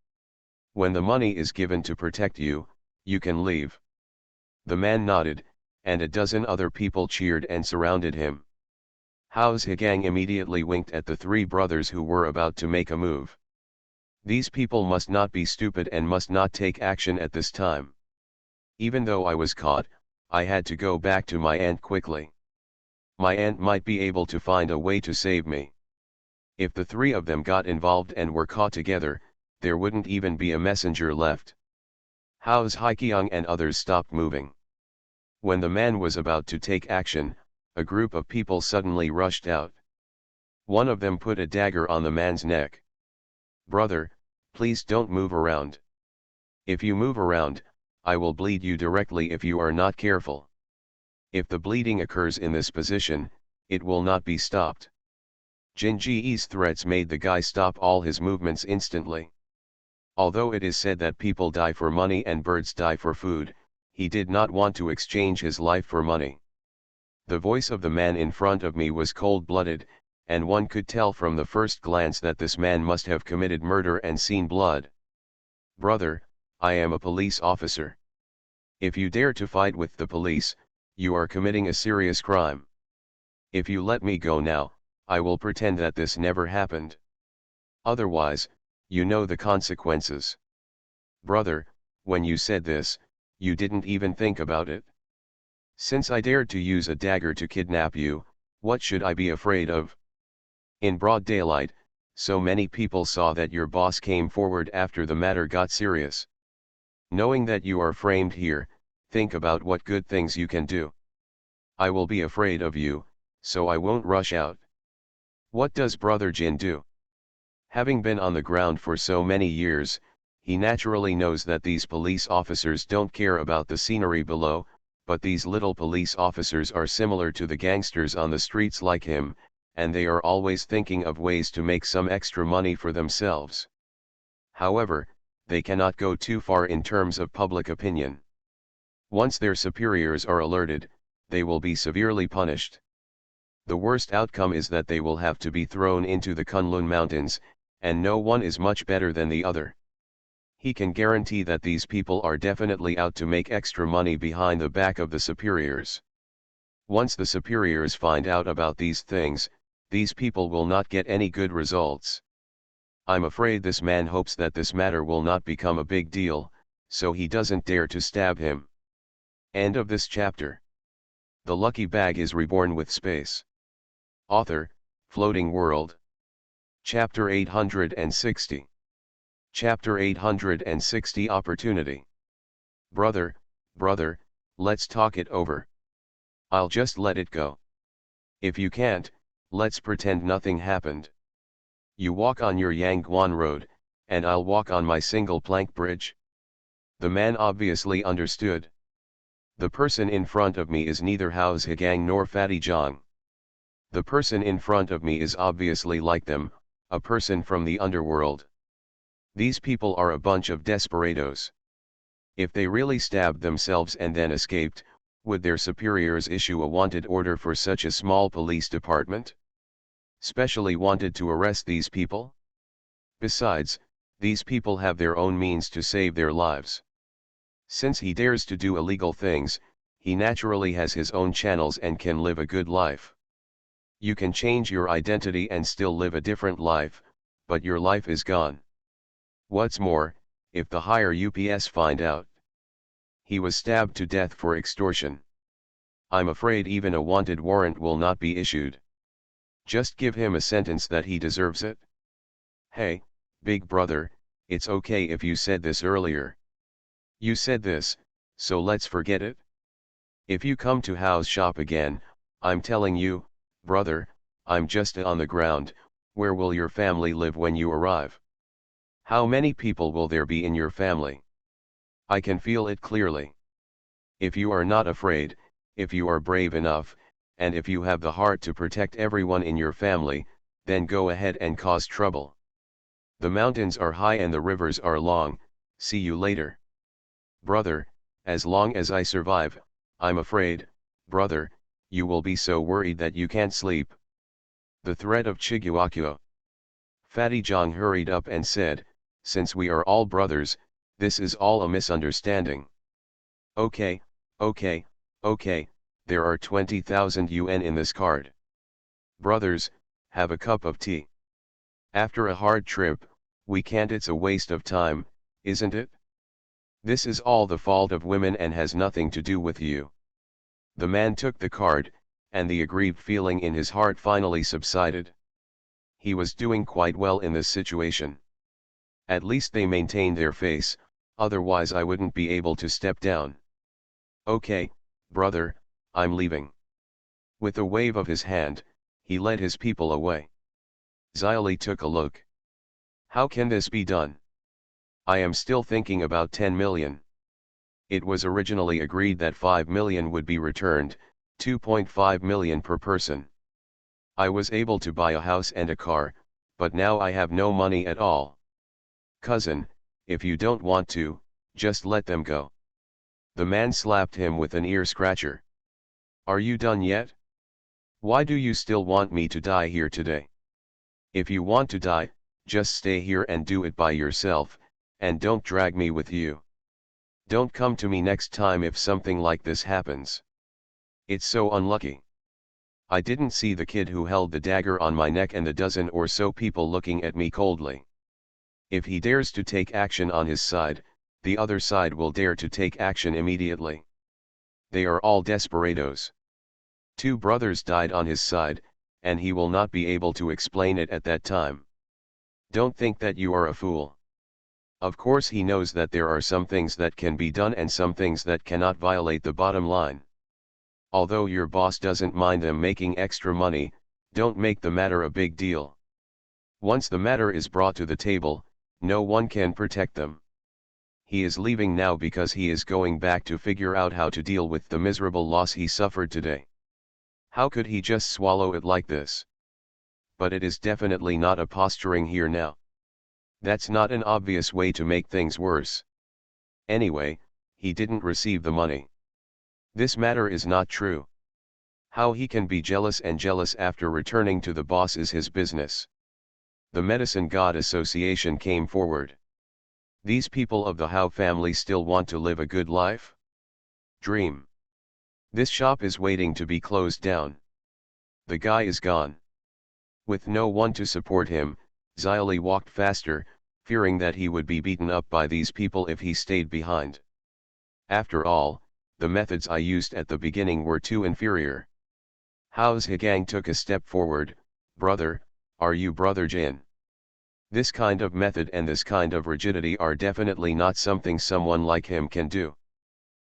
When the money is given to protect you, you can leave. The man nodded, and a dozen other people cheered and surrounded him. Hao's Higang immediately winked at the 3 brothers who were about to make a move. These people must not be stupid and must not take action at this time. Even though I was caught, I had to go back to my aunt quickly. My aunt might be able to find a way to save me. If the three of them got involved and were caught together, there wouldn't even be a messenger left. House Haikyung and others stopped moving. When the man was about to take action, a group of people suddenly rushed out. One of them put a dagger on the man's neck. "Brother, please don't move around. If you move around, I will bleed you directly if you are not careful. If the bleeding occurs in this position, it will not be stopped." Jin Ji's threats made the guy stop all his movements instantly. Although it is said that people die for money and birds die for food, he did not want to exchange his life for money. The voice of the man in front of me was cold-blooded, and one could tell from the first glance that this man must have committed murder and seen blood. "Brother, I am a police officer. If you dare to fight with the police, you are committing a serious crime. If you let me go now, I will pretend that this never happened. Otherwise, you know the consequences. Brother, when you said this, you didn't even think about it. Since I dared to use a dagger to kidnap you, what should I be afraid of?" In broad daylight, so many people saw that your boss came forward after the matter got serious. Knowing that you are framed here, think about what good things you can do. I will be afraid of you, so I won't rush out. What does Brother Jin do? Having been on the ground for so many years, he naturally knows that these police officers don't care about the scenery below, but these little police officers are similar to the gangsters on the streets like him, and they are always thinking of ways to make some extra money for themselves. However, they cannot go too far in terms of public opinion. Once their superiors are alerted, they will be severely punished. The worst outcome is that they will have to be thrown into the Kunlun Mountains, and no one is much better than the other. He can guarantee that these people are definitely out to make extra money behind the back of the superiors. Once the superiors find out about these things, these people will not get any good results. I'm afraid this man hopes that this matter will not become a big deal, so he doesn't dare to stab him. End of this chapter. The lucky bag is reborn with space. Author, Floating World. Chapter 860. Chapter 860 Opportunity. Brother, let's talk it over. I'll just let it go. If you can't, let's pretend nothing happened. You walk on your Yangguan road, and I'll walk on my single plank bridge. The man obviously understood. The person in front of me is neither Hao's Higang nor Fatty Zhang. The person in front of me is obviously like them, a person from the underworld. These people are a bunch of desperados. If they really stabbed themselves and then escaped, would their superiors issue a wanted order for such a small police department? Specially wanted to arrest these people? Besides, these people have their own means to save their lives. Since he dares to do illegal things, he naturally has his own channels and can live a good life. You can change your identity and still live a different life, but your life is gone. What's more, if the higher UPS find out he was stabbed to death for extortion, I'm afraid even a wanted warrant will not be issued. Just give him a sentence that he deserves it. Hey, big brother, it's okay if you said this earlier. You said this, so let's forget it. If you come to Hao's shop again, I'm telling you, brother, I'm just on the ground. Where will your family live when you arrive? How many people will there be in your family? I can feel it clearly. If you are not afraid, if you are brave enough, and if you have the heart to protect everyone in your family, then go ahead and cause trouble. The mountains are high and the rivers are long. See you later. Brother, as long as I survive, I'm afraid, brother, you will be so worried that you can't sleep. The threat of Chiguakuo. Fatty Zhang hurried up and said, since we are all brothers, this is all a misunderstanding. Okay, there are 20,000 yuan in this card. Brothers, have a cup of tea. After a hard trip, we can't, it's a waste of time, isn't it? This is all the fault of women and has nothing to do with you. The man took the card, and the aggrieved feeling in his heart finally subsided. He was doing quite well in this situation. At least they maintained their face, otherwise I wouldn't be able to step down. Okay, brother, I'm leaving. With a wave of his hand, he led his people away. Xylee took a look. How can this be done? I am still thinking about 10 million. It was originally agreed that 5 million would be returned, 2.5 million per person. I was able to buy a house and a car, but now I have no money at all. Cousin, if you don't want to, just let them go. The man slapped him with an ear scratcher. Are you done yet? Why do you still want me to die here today? If you want to die, just stay here and do it by yourself, and don't drag me with you. Don't come to me next time if something like this happens. It's so unlucky. I didn't see the kid who held the dagger on my neck and the dozen or so people looking at me coldly. If he dares to take action on his side, the other side will dare to take action immediately. They are all desperados. 2 brothers died on his side, and he will not be able to explain it at that time. Don't think that you are a fool. Of course he knows that there are some things that can be done and some things that cannot violate the bottom line. Although your boss doesn't mind them making extra money, don't make the matter a big deal. Once the matter is brought to the table, no one can protect them. He is leaving now because he is going back to figure out how to deal with the miserable loss he suffered today. How could he just swallow it like this? But it is definitely not a posturing here now. That's not an obvious way to make things worse. Anyway, he didn't receive the money. This matter is not true. How he can be jealous and jealous after returning to the boss is his business. The Medicine God Association came forward. These people of the Howe family still want to live a good life? Dream. This shop is waiting to be closed down. The guy is gone. With no one to support him, Xylee walked faster, fearing that he would be beaten up by these people if he stayed behind. After all, the methods I used at the beginning were too inferior. Howe's Higang took a step forward. Brother, are you Brother Jin? This kind of method and this kind of rigidity are definitely not something someone like him can do.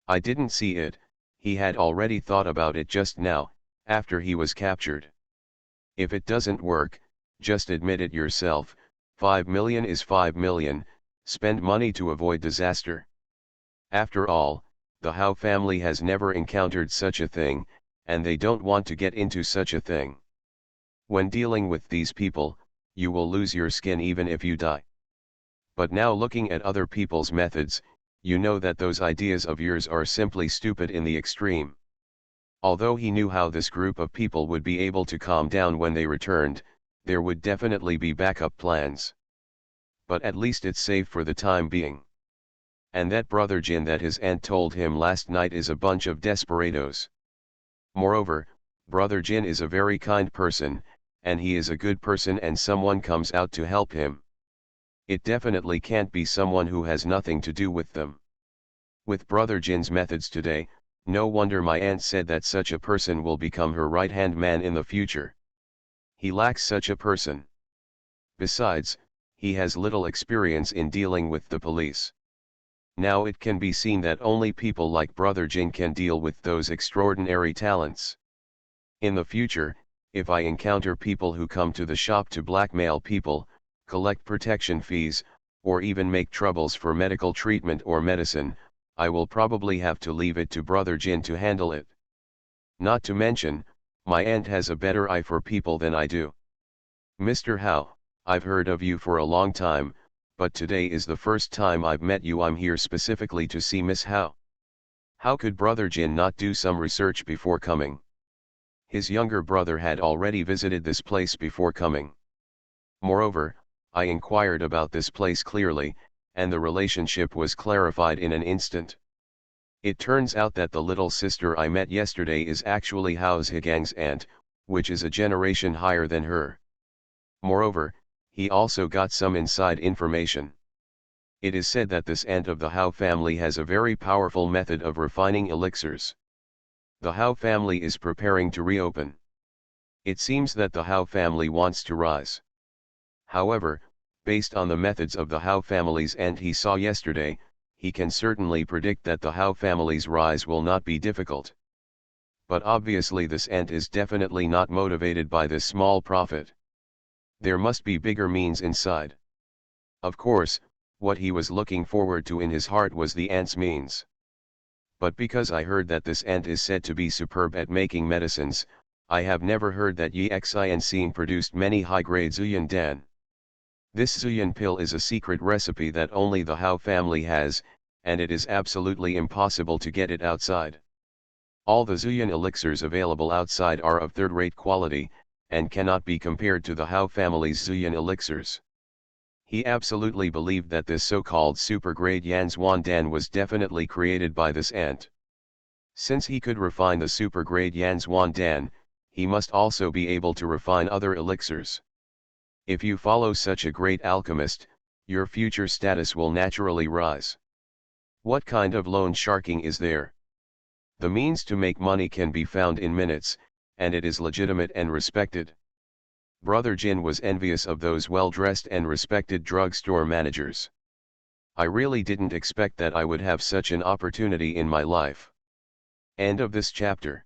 I didn't see it, he had already thought about it just now, after he was captured. If it doesn't work, just admit it yourself. 5 million is 5 million, spend money to avoid disaster. After all, the Howe family has never encountered such a thing, and they don't want to get into such a thing. When dealing with these people, you will lose your skin even if you die. But now looking at other people's methods, you know that those ideas of yours are simply stupid in the extreme. Although he knew how this group of people would be able to calm down when they returned, there would definitely be backup plans. But at least it's safe for the time being. And that Brother Jin that his aunt told him last night is a bunch of desperados. Moreover, Brother Jin is a very kind person, and he is a good person and someone comes out to help him. It definitely can't be someone who has nothing to do with them. With Brother Jin's methods today, no wonder my aunt said that such a person will become her right-hand man in the future. He lacks such a person. Besides, he has little experience in dealing with the police. Now it can be seen that only people like Brother Jin can deal with those extraordinary talents. In the future, if I encounter people who come to the shop to blackmail people, collect protection fees, or even make troubles for medical treatment or medicine, I will probably have to leave it to Brother Jin to handle it. Not to mention, my aunt has a better eye for people than I do. Mr. Howe, I've heard of you for a long time, but today is the first time I've met you. I'm here specifically to see Miss Howe. How could Brother Jin not do some research before coming? His younger brother had already visited this place before coming. Moreover, I inquired about this place clearly, and the relationship was clarified in an instant. It turns out that the little sister I met yesterday is actually Howe's Higang's aunt, which is a generation higher than her. Moreover, he also got some inside information. It is said that this aunt of the Howe family has a very powerful method of refining elixirs. The Howe family is preparing to reopen. It seems that the Howe family wants to rise. However, based on the methods of the Howe family's aunt he saw yesterday, he can certainly predict that the Howe family's rise will not be difficult. But obviously this aunt is definitely not motivated by this small profit. There must be bigger means inside. Of course, what he was looking forward to in his heart was the aunt's means. But because I heard that this aunt is said to be superb at making medicines, I have never heard that Yi Xin produced many high-grade Zuyan Dan. This Zuyan pill is a secret recipe that only the Howe family has, and it is absolutely impossible to get it outside. All the Zuyan elixirs available outside are of third-rate quality, and cannot be compared to the Howe family's Zuyan elixirs. He absolutely believed that this so-called super-grade Yanzhuan Dan was definitely created by this aunt. Since he could refine the super-grade Yanzhuan Dan, he must also be able to refine other elixirs. If you follow such a great alchemist, your future status will naturally rise. What kind of loan sharking is there? The means to make money can be found in minutes, and it is legitimate and respected. Brother Jin was envious of those well-dressed and respected drugstore managers. I really didn't expect that I would have such an opportunity in my life. End of this chapter.